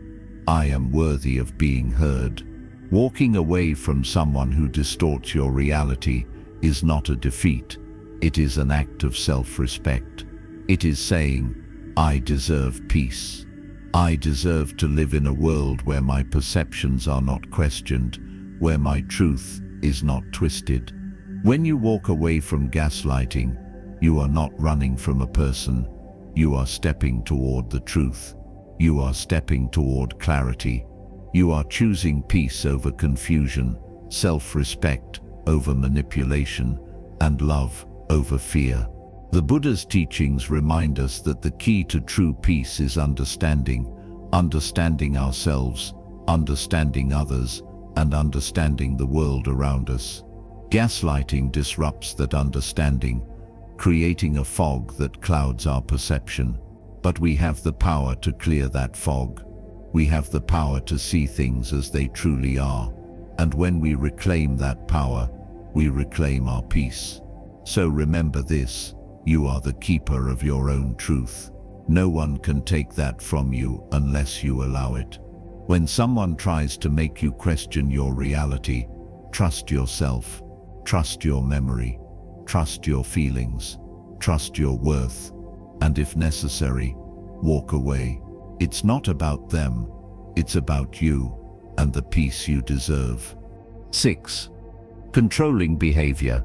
I am worthy of being heard. Walking away from someone who distorts your reality is not a defeat. It is an act of self-respect. It is saying, I deserve peace. I deserve to live in a world where my perceptions are not questioned, where my truth is not twisted. When you walk away from gaslighting, you are not running from a person. You are stepping toward the truth. You are stepping toward clarity. You are choosing peace over confusion, self-respect over manipulation, and love over fear. The Buddha's teachings remind us that the key to true peace is understanding ourselves, understanding others, and understanding the world around us. Gaslighting disrupts that understanding, creating a fog that clouds our perception. But we have the power to clear that fog. We have the power to see things as they truly are. And when we reclaim that power, we reclaim our peace. So remember this. You are the keeper of your own truth. No one can take that from you unless you allow it. When someone tries to make you question your reality, trust yourself, trust your memory, trust your feelings, trust your worth, and if necessary, walk away. It's not about them, it's about you and the peace you deserve. 6. Controlling behavior,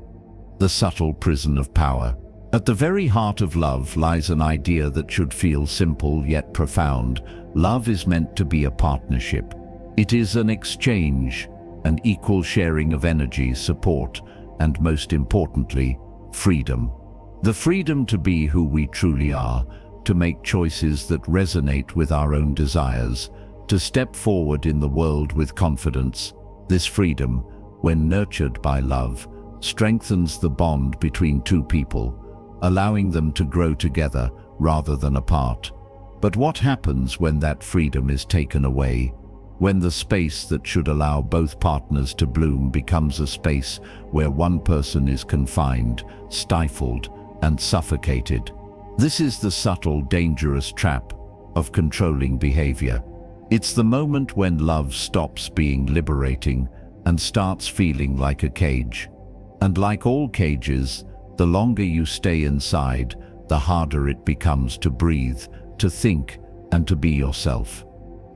the subtle prison of power. At the very heart of love lies an idea that should feel simple yet profound. Love is meant to be a partnership. It is an exchange, an equal sharing of energy, support, and most importantly, freedom. The freedom to be who we truly are, to make choices that resonate with our own desires, to step forward in the world with confidence. This freedom, when nurtured by love, strengthens the bond between two people, allowing them to grow together rather than apart. But what happens when that freedom is taken away? When the space that should allow both partners to bloom becomes a space where one person is confined, stifled, and suffocated. This is the subtle, dangerous trap of controlling behavior. It's the moment when love stops being liberating and starts feeling like a cage. And like all cages, the longer you stay inside, the harder it becomes to breathe, to think, and to be yourself.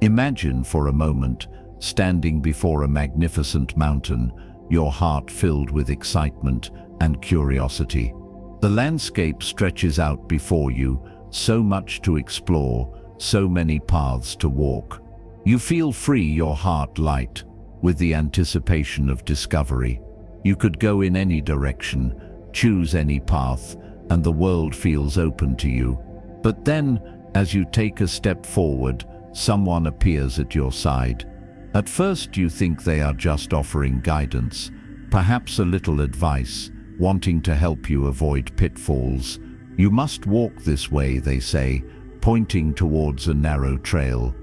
Imagine for a moment standing before a magnificent mountain, your heart filled with excitement and curiosity. The landscape stretches out before you, so much to explore, so many paths to walk. You feel free, your heart light, with the anticipation of discovery. You could go in any direction, choose any path, and the world feels open to you. But then, as you take a step forward, someone appears at your side. At first you think they are just offering guidance, perhaps a little advice, wanting to help you avoid pitfalls. You must walk this way, they say, pointing towards a narrow trail.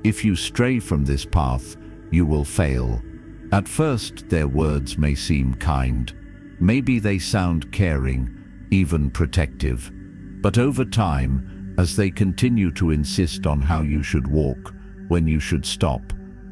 If you stray from this path, you will fail. At first, their words may seem kind. Maybe they sound caring, even protective. But over time, as they continue to insist on how you should walk, when you should stop,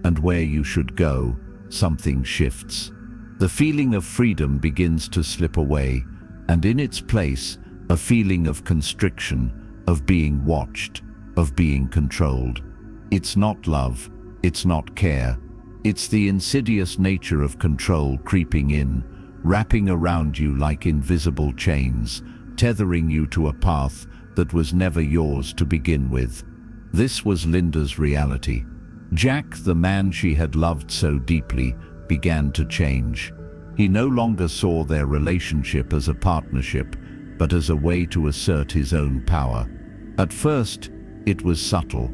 and where you should go, something shifts. The feeling of freedom begins to slip away, and in its place, a feeling of constriction, of being watched, of being controlled. It's not love, it's not care. It's the insidious nature of control creeping in, wrapping around you like invisible chains, tethering you to a path that was never yours to begin with. This was Linda's reality. Jack, the man she had loved so deeply, began to change. He no longer saw their relationship as a partnership, but as a way to assert his own power. At first, it was subtle,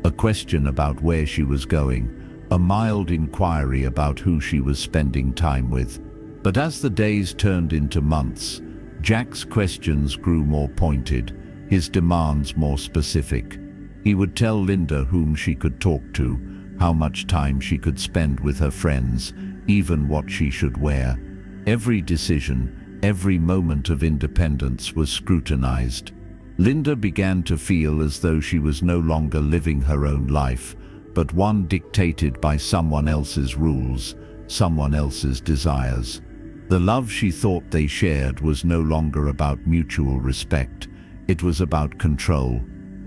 a question about where she was going, a mild inquiry about who she was spending time with. But as the days turned into months, Jack's questions grew more pointed, his demands more specific. He would tell Linda whom she could talk to, how much time she could spend with her friends, even what she should wear. Every decision, every moment of independence was scrutinized. Linda began to feel as though she was no longer living her own life, but one dictated by someone else's rules, someone else's desires. The love she thought they shared was no longer about mutual respect, it was about control.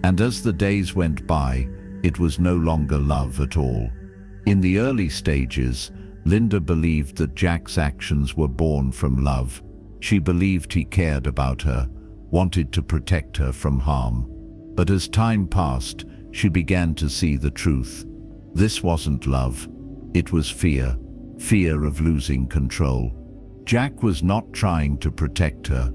And as the days went by, it was no longer love at all. In the early stages, Linda believed that Jack's actions were born from love. She believed he cared about her, wanted to protect her from harm. But as time passed, she began to see the truth. This wasn't love. It was fear. Fear of losing control. Jack was not trying to protect her.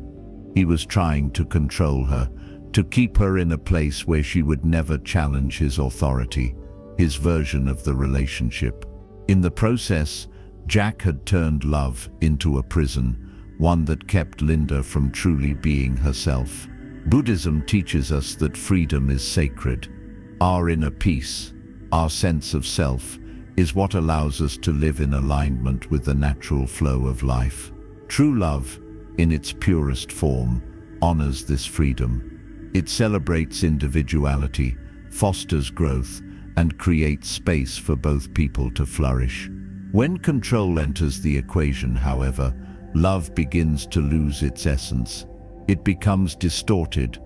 He was trying to control her, to keep her in a place where she would never challenge his authority, his version of the relationship. In the process, Jack had turned love into a prison, one that kept Linda from truly being herself. Buddhism teaches us that freedom is sacred. Our inner peace, our sense of self, is what allows us to live in alignment with the natural flow of life. True love, in its purest form, honors this freedom. It celebrates individuality, fosters growth, and creates space for both people to flourish. When control enters the equation, however, love begins to lose its essence. It becomes distorted,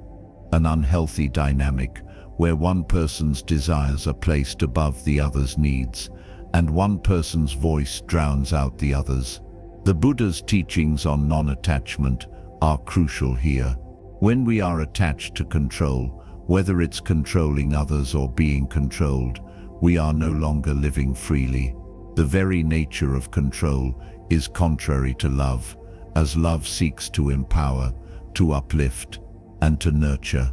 an unhealthy dynamic where one person's desires are placed above the other's needs, and one person's voice drowns out the other's. The Buddha's teachings on non-attachment are crucial here. When we are attached to control, whether it's controlling others or being controlled, we are no longer living freely. The very nature of control is contrary to love, as love seeks to empower, to uplift, and to nurture.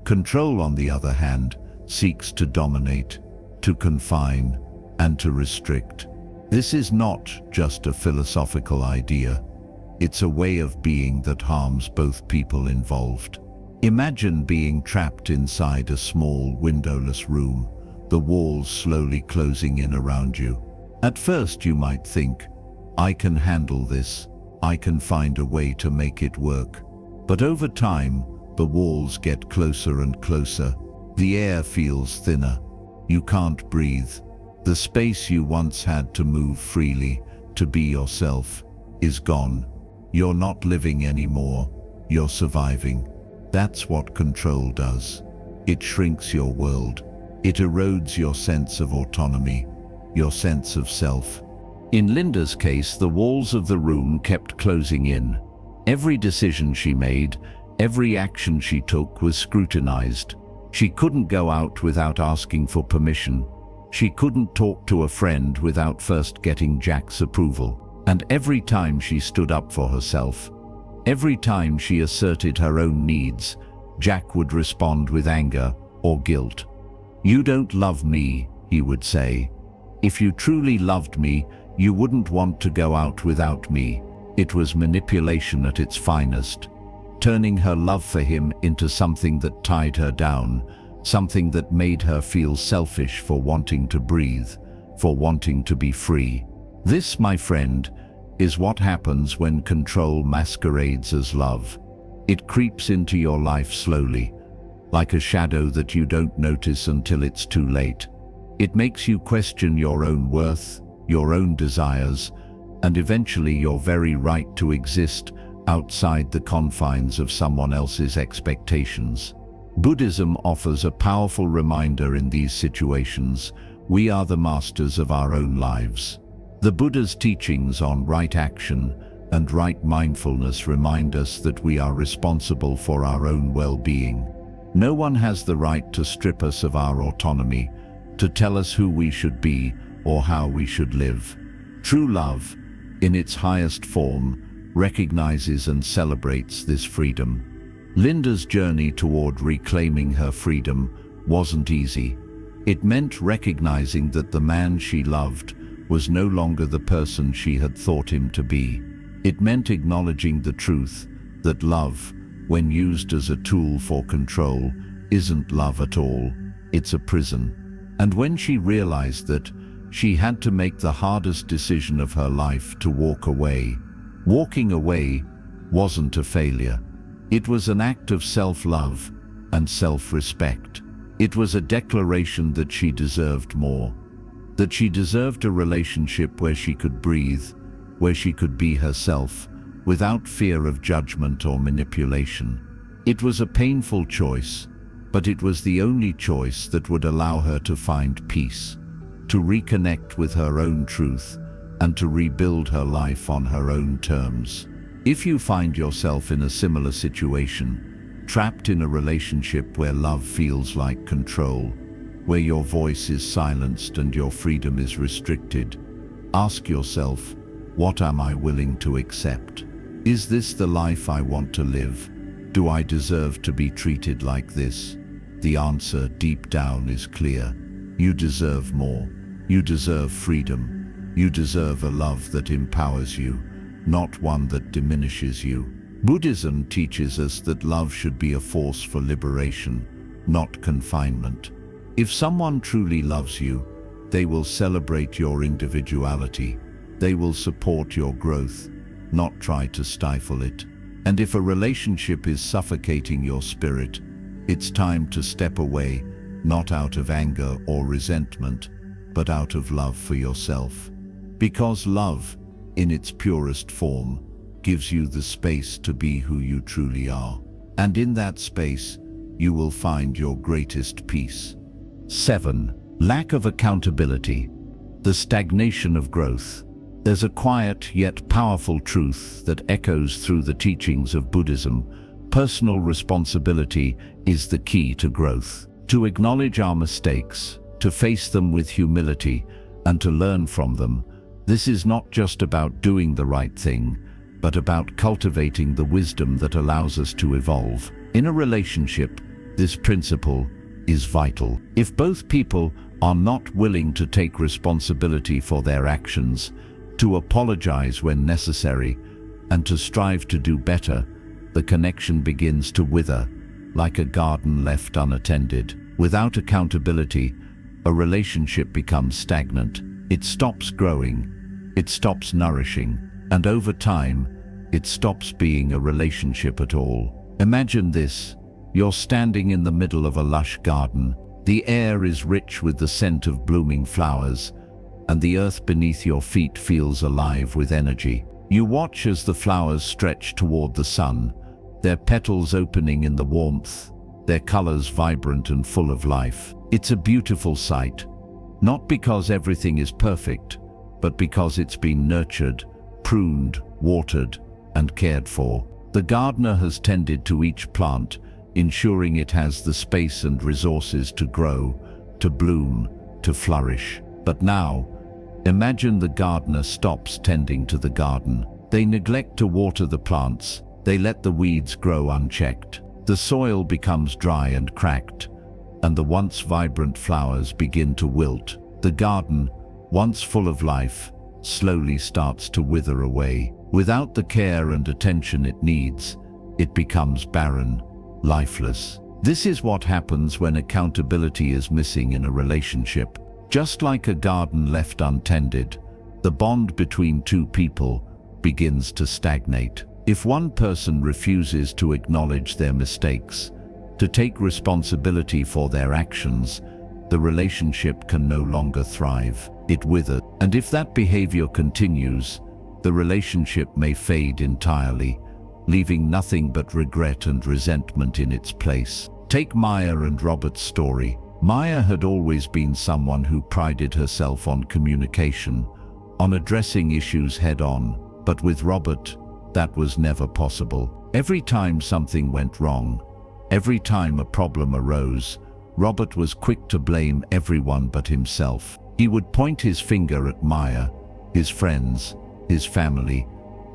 Control, on the other hand, seeks to dominate, to confine, and to restrict. This is not just a philosophical idea. It's a way of being that harms both people involved. Imagine being trapped inside a small, windowless room, the walls slowly closing in around you. At first you might think, I can handle this, I can find a way to make it work. But over time, the walls get closer and closer. The air feels thinner. You can't breathe. The space you once had to move freely, to be yourself, is gone. You're not living anymore, you're surviving. That's what control does. It shrinks your world. It erodes your sense of autonomy, your sense of self. In Linda's case, the walls of the room kept closing in. Every decision she made, every action she took was scrutinized. She couldn't go out without asking for permission. She couldn't talk to a friend without first getting Jack's approval. And every time she stood up for herself, every time she asserted her own needs, Jack would respond with anger or guilt. "You don't love me," he would say. "If you truly loved me, you wouldn't want to go out without me." It was manipulation at its finest, turning her love for him into something that tied her down, something that made her feel selfish for wanting to breathe, for wanting to be free. This, my friend, is what happens when control masquerades as love. It creeps into your life slowly, like a shadow that you don't notice until it's too late. It makes you question your own worth, your own desires, and eventually your very right to exist outside the confines of someone else's expectations. Buddhism offers a powerful reminder in these situations. We are the masters of our own lives. The Buddha's teachings on right action and right mindfulness remind us that we are responsible for our own well-being. No one has the right to strip us of our autonomy, to tell us who we should be or how we should live. True love, in its highest form, recognizes and celebrates this freedom. Linda's journey toward reclaiming her freedom wasn't easy. It meant recognizing that the man she loved was no longer the person she had thought him to be. It meant acknowledging the truth that love, when used as a tool for control, isn't love at all. It's a prison. And when she realized that, she had to make the hardest decision of her life to walk away. Walking away wasn't a failure. It was an act of self-love and self-respect. It was a declaration that she deserved more. That she deserved a relationship where she could breathe, where she could be herself, without fear of judgment or manipulation. It was a painful choice, but it was the only choice that would allow her to find peace, to reconnect with her own truth, and to rebuild her life on her own terms. If you find yourself in a similar situation, trapped in a relationship where love feels like control, where your voice is silenced and your freedom is restricted, ask yourself, what am I willing to accept? Is this the life I want to live? Do I deserve to be treated like this? The answer deep down is clear. You deserve more. You deserve freedom. You deserve a love that empowers you, not one that diminishes you. Buddhism teaches us that love should be a force for liberation, not confinement. If someone truly loves you, they will celebrate your individuality. They will support your growth, not try to stifle it. And if a relationship is suffocating your spirit, it's time to step away, not out of anger or resentment, but out of love for yourself. Because love, in its purest form, gives you the space to be who you truly are. And in that space, you will find your greatest peace. 7. Lack of accountability. The stagnation of growth. There's a quiet yet powerful truth that echoes through the teachings of Buddhism. Personal responsibility is the key to growth. To acknowledge our mistakes, to face them with humility, and to learn from them. This is not just about doing the right thing, but about cultivating the wisdom that allows us to evolve. In a relationship, this principle is vital. If both people are not willing to take responsibility for their actions, to apologize when necessary, and to strive to do better, the connection begins to wither, like a garden left unattended. Without accountability, a relationship becomes stagnant. It stops growing, it stops nourishing, and over time, it stops being a relationship at all. Imagine this. You're standing in the middle of a lush garden. The air is rich with the scent of blooming flowers, and the earth beneath your feet feels alive with energy. You watch as the flowers stretch toward the sun, their petals opening in the warmth, their colors vibrant and full of life. It's a beautiful sight, not because everything is perfect, but because it's been nurtured, pruned, watered, and cared for. The gardener has tended to each plant, ensuring it has the space and resources to grow, to bloom, to flourish. But now, imagine the gardener stops tending to the garden. They neglect to water the plants. They let the weeds grow unchecked. The soil becomes dry and cracked, and the once vibrant flowers begin to wilt. The garden, once full of life, slowly starts to wither away. Without the care and attention it needs, it becomes barren, lifeless. This is what happens when accountability is missing in a relationship. Just like a garden left untended, the bond between two people begins to stagnate. If one person refuses to acknowledge their mistakes, to take responsibility for their actions, the relationship can no longer thrive. It withers. And if that behavior continues, the relationship may fade entirely, leaving nothing but regret and resentment in its place. Take Maya and Robert's story. Maya had always been someone who prided herself on communication, on addressing issues head-on, but with Robert, that was never possible. Every time something went wrong, every time a problem arose, Robert was quick to blame everyone but himself. He would point his finger at Maya, his friends, his family,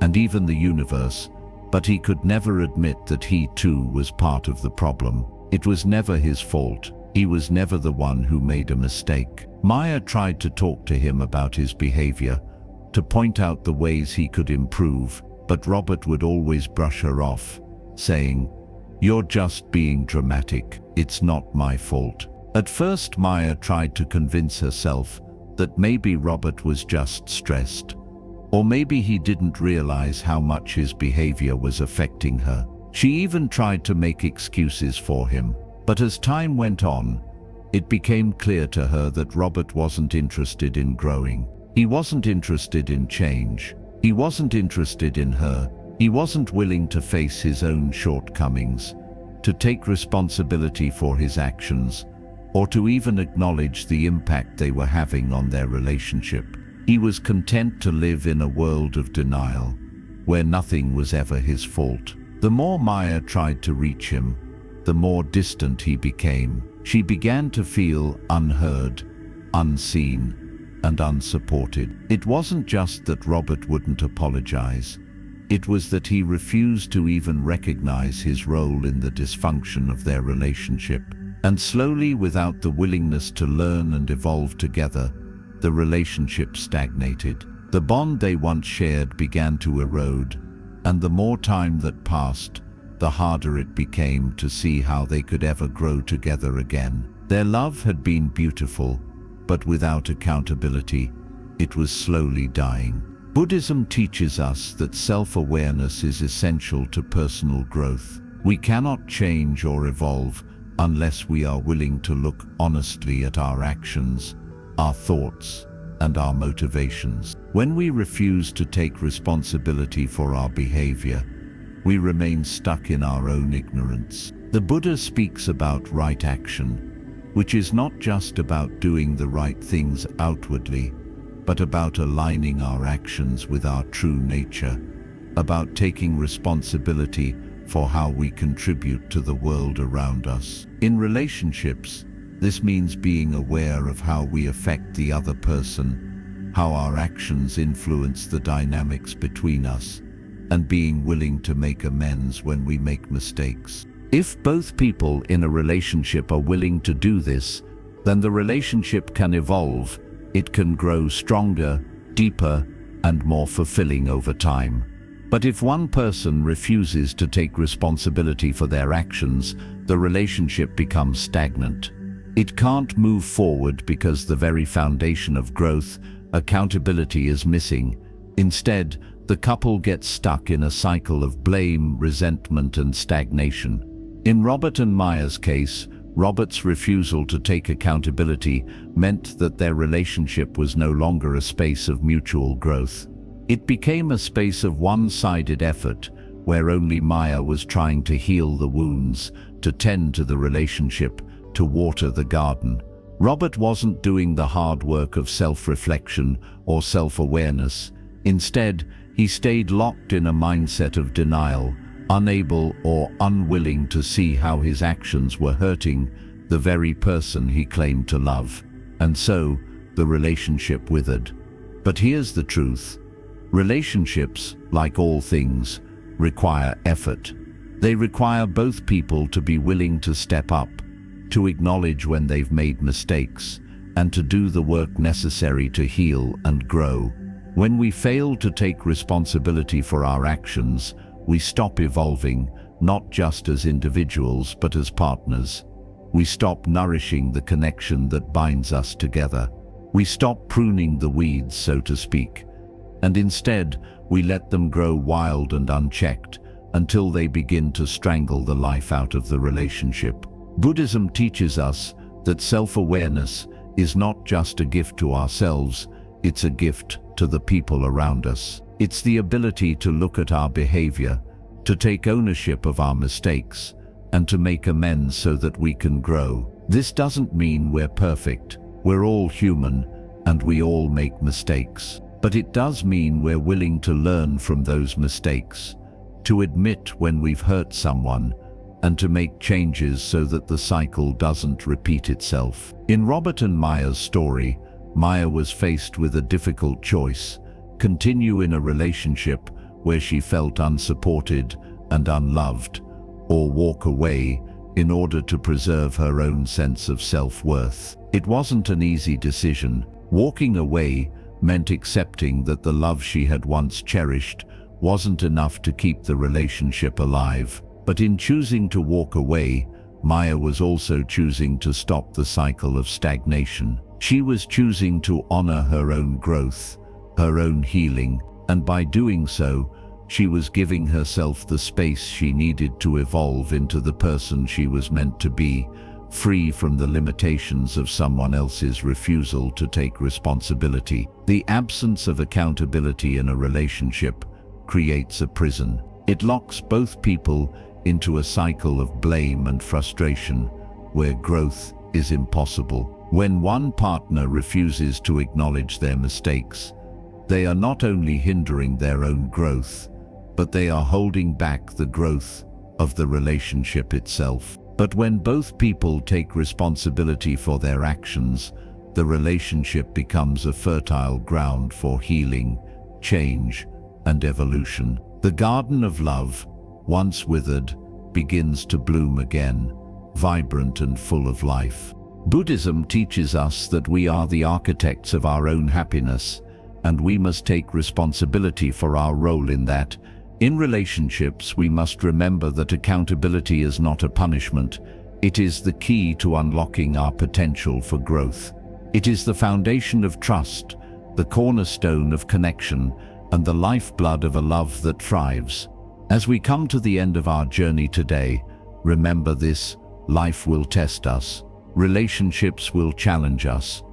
and even the universe, but he could never admit that he too was part of the problem. It was never his fault. He was never the one who made a mistake. Maya tried to talk to him about his behavior, to point out the ways he could improve, but Robert would always brush her off, saying, "You're just being dramatic. It's not my fault." At first, Maya tried to convince herself that maybe Robert was just stressed, or maybe he didn't realize how much his behavior was affecting her. She even tried to make excuses for him. But as time went on, it became clear to her that Robert wasn't interested in growing. He wasn't interested in change. He wasn't interested in her. He wasn't willing to face his own shortcomings, to take responsibility for his actions, or to even acknowledge the impact they were having on their relationship. He was content to live in a world of denial, where nothing was ever his fault. The more Maya tried to reach him, the more distant he became. She began to feel unheard, unseen, and unsupported. It wasn't just that Robert wouldn't apologize. It was that he refused to even recognize his role in the dysfunction of their relationship. And slowly, without the willingness to learn and evolve together, the relationship stagnated. The bond they once shared began to erode, and the more time that passed, the harder it became to see how they could ever grow together again. Their love had been beautiful, but without accountability, it was slowly dying. Buddhism teaches us that self-awareness is essential to personal growth. We cannot change or evolve unless we are willing to look honestly at our actions, our thoughts, and our motivations. When we refuse to take responsibility for our behavior, we remain stuck in our own ignorance. The Buddha speaks about right action, which is not just about doing the right things outwardly, but about aligning our actions with our true nature, about taking responsibility for how we contribute to the world around us. In relationships, this means being aware of how we affect the other person, how our actions influence the dynamics between us, and being willing to make amends when we make mistakes. If both people in a relationship are willing to do this, then the relationship can evolve. It can grow stronger, deeper, and more fulfilling over time. But if one person refuses to take responsibility for their actions, the relationship becomes stagnant. It can't move forward because the very foundation of growth, accountability, is missing. Instead, the couple gets stuck in a cycle of blame, resentment, and stagnation. In Robert and Maya's case, Robert's refusal to take accountability meant that their relationship was no longer a space of mutual growth. It became a space of one-sided effort, where only Maya was trying to heal the wounds, to tend to the relationship, to water the garden. Robert wasn't doing the hard work of self-reflection or self-awareness. Instead, he stayed locked in a mindset of denial, unable or unwilling to see how his actions were hurting the very person he claimed to love. And so, the relationship withered. But here's the truth. Relationships, like all things, require effort. They require both people to be willing to step up, to acknowledge when they've made mistakes, and to do the work necessary to heal and grow. When we fail to take responsibility for our actions, we stop evolving, not just as individuals, but as partners. We stop nourishing the connection that binds us together. We stop pruning the weeds, so to speak, and instead we let them grow wild and unchecked until they begin to strangle the life out of the relationship. Buddhism teaches us that self-awareness is not just a gift to ourselves, it's a gift to the people around us. It's the ability to look at our behavior, to take ownership of our mistakes, and to make amends so that we can grow. This doesn't mean we're perfect. We're all human, and we all make mistakes. But it does mean we're willing to learn from those mistakes, to admit when we've hurt someone, and to make changes so that the cycle doesn't repeat itself. In Robert and Maya's story, Maya was faced with a difficult choice: continue in a relationship where she felt unsupported and unloved, or walk away in order to preserve her own sense of self-worth. It wasn't an easy decision. Walking away meant accepting that the love she had once cherished wasn't enough to keep the relationship alive. But in choosing to walk away, Maya was also choosing to stop the cycle of stagnation. She was choosing to honor her own growth, her own healing, and by doing so, she was giving herself the space she needed to evolve into the person she was meant to be, free from the limitations of someone else's refusal to take responsibility. The absence of accountability in a relationship creates a prison. It locks both people into a cycle of blame and frustration, where growth is impossible. When one partner refuses to acknowledge their mistakes, they are not only hindering their own growth, but they are holding back the growth of the relationship itself. But when both people take responsibility for their actions, the relationship becomes a fertile ground for healing, change, and evolution. The garden of love, once withered, begins to bloom again, vibrant and full of life. Buddhism teaches us that we are the architects of our own happiness, and we must take responsibility for our role in that. In relationships, we must remember that accountability is not a punishment. It is the key to unlocking our potential for growth. It is the foundation of trust, the cornerstone of connection, and the lifeblood of a love that thrives. As we come to the end of our journey today, remember this: life will test us, relationships will challenge us,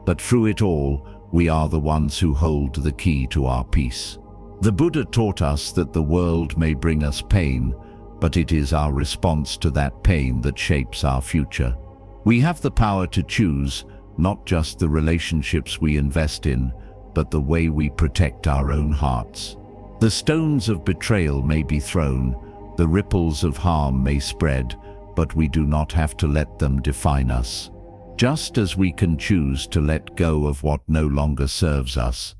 but through it all, we are the ones who hold the key to our peace. The Buddha taught us that the world may bring us pain, but it is our response to that pain that shapes our future. We have the power to choose not just the relationships we invest in, but the way we protect our own hearts. The stones of betrayal may be thrown, the ripples of harm may spread, but we do not have to let them define us. Just as we can choose to let go of what no longer serves us,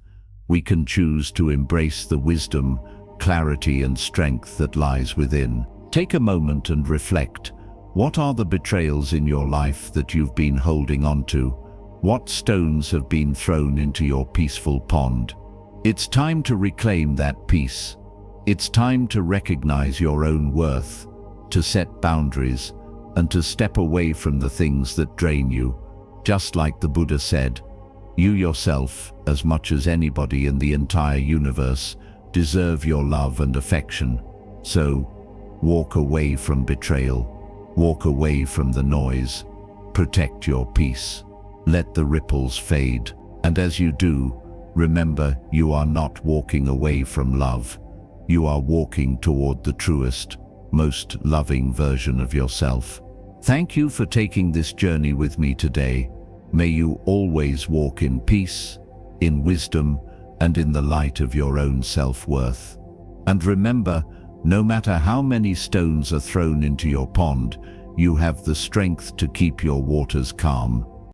we can choose to embrace the wisdom, clarity, and strength that lies within. Take a moment and reflect. What are the betrayals in your life that you've been holding on to? What stones have been thrown into your peaceful pond? It's time to reclaim that peace. It's time to recognize your own worth, to set boundaries, and to step away from the things that drain you. Just like the Buddha said, you yourself, as much as anybody in the entire universe, deserve your love and affection. So, walk away from betrayal. Walk away from the noise. Protect your peace. Let the ripples fade. And as you do, remember, you are not walking away from love. You are walking toward the truest, most loving version of yourself. Thank you for taking this journey with me today. May you always walk in peace, in wisdom, and in the light of your own self-worth. And remember, no matter how many stones are thrown into your pond, you have the strength to keep your waters calm.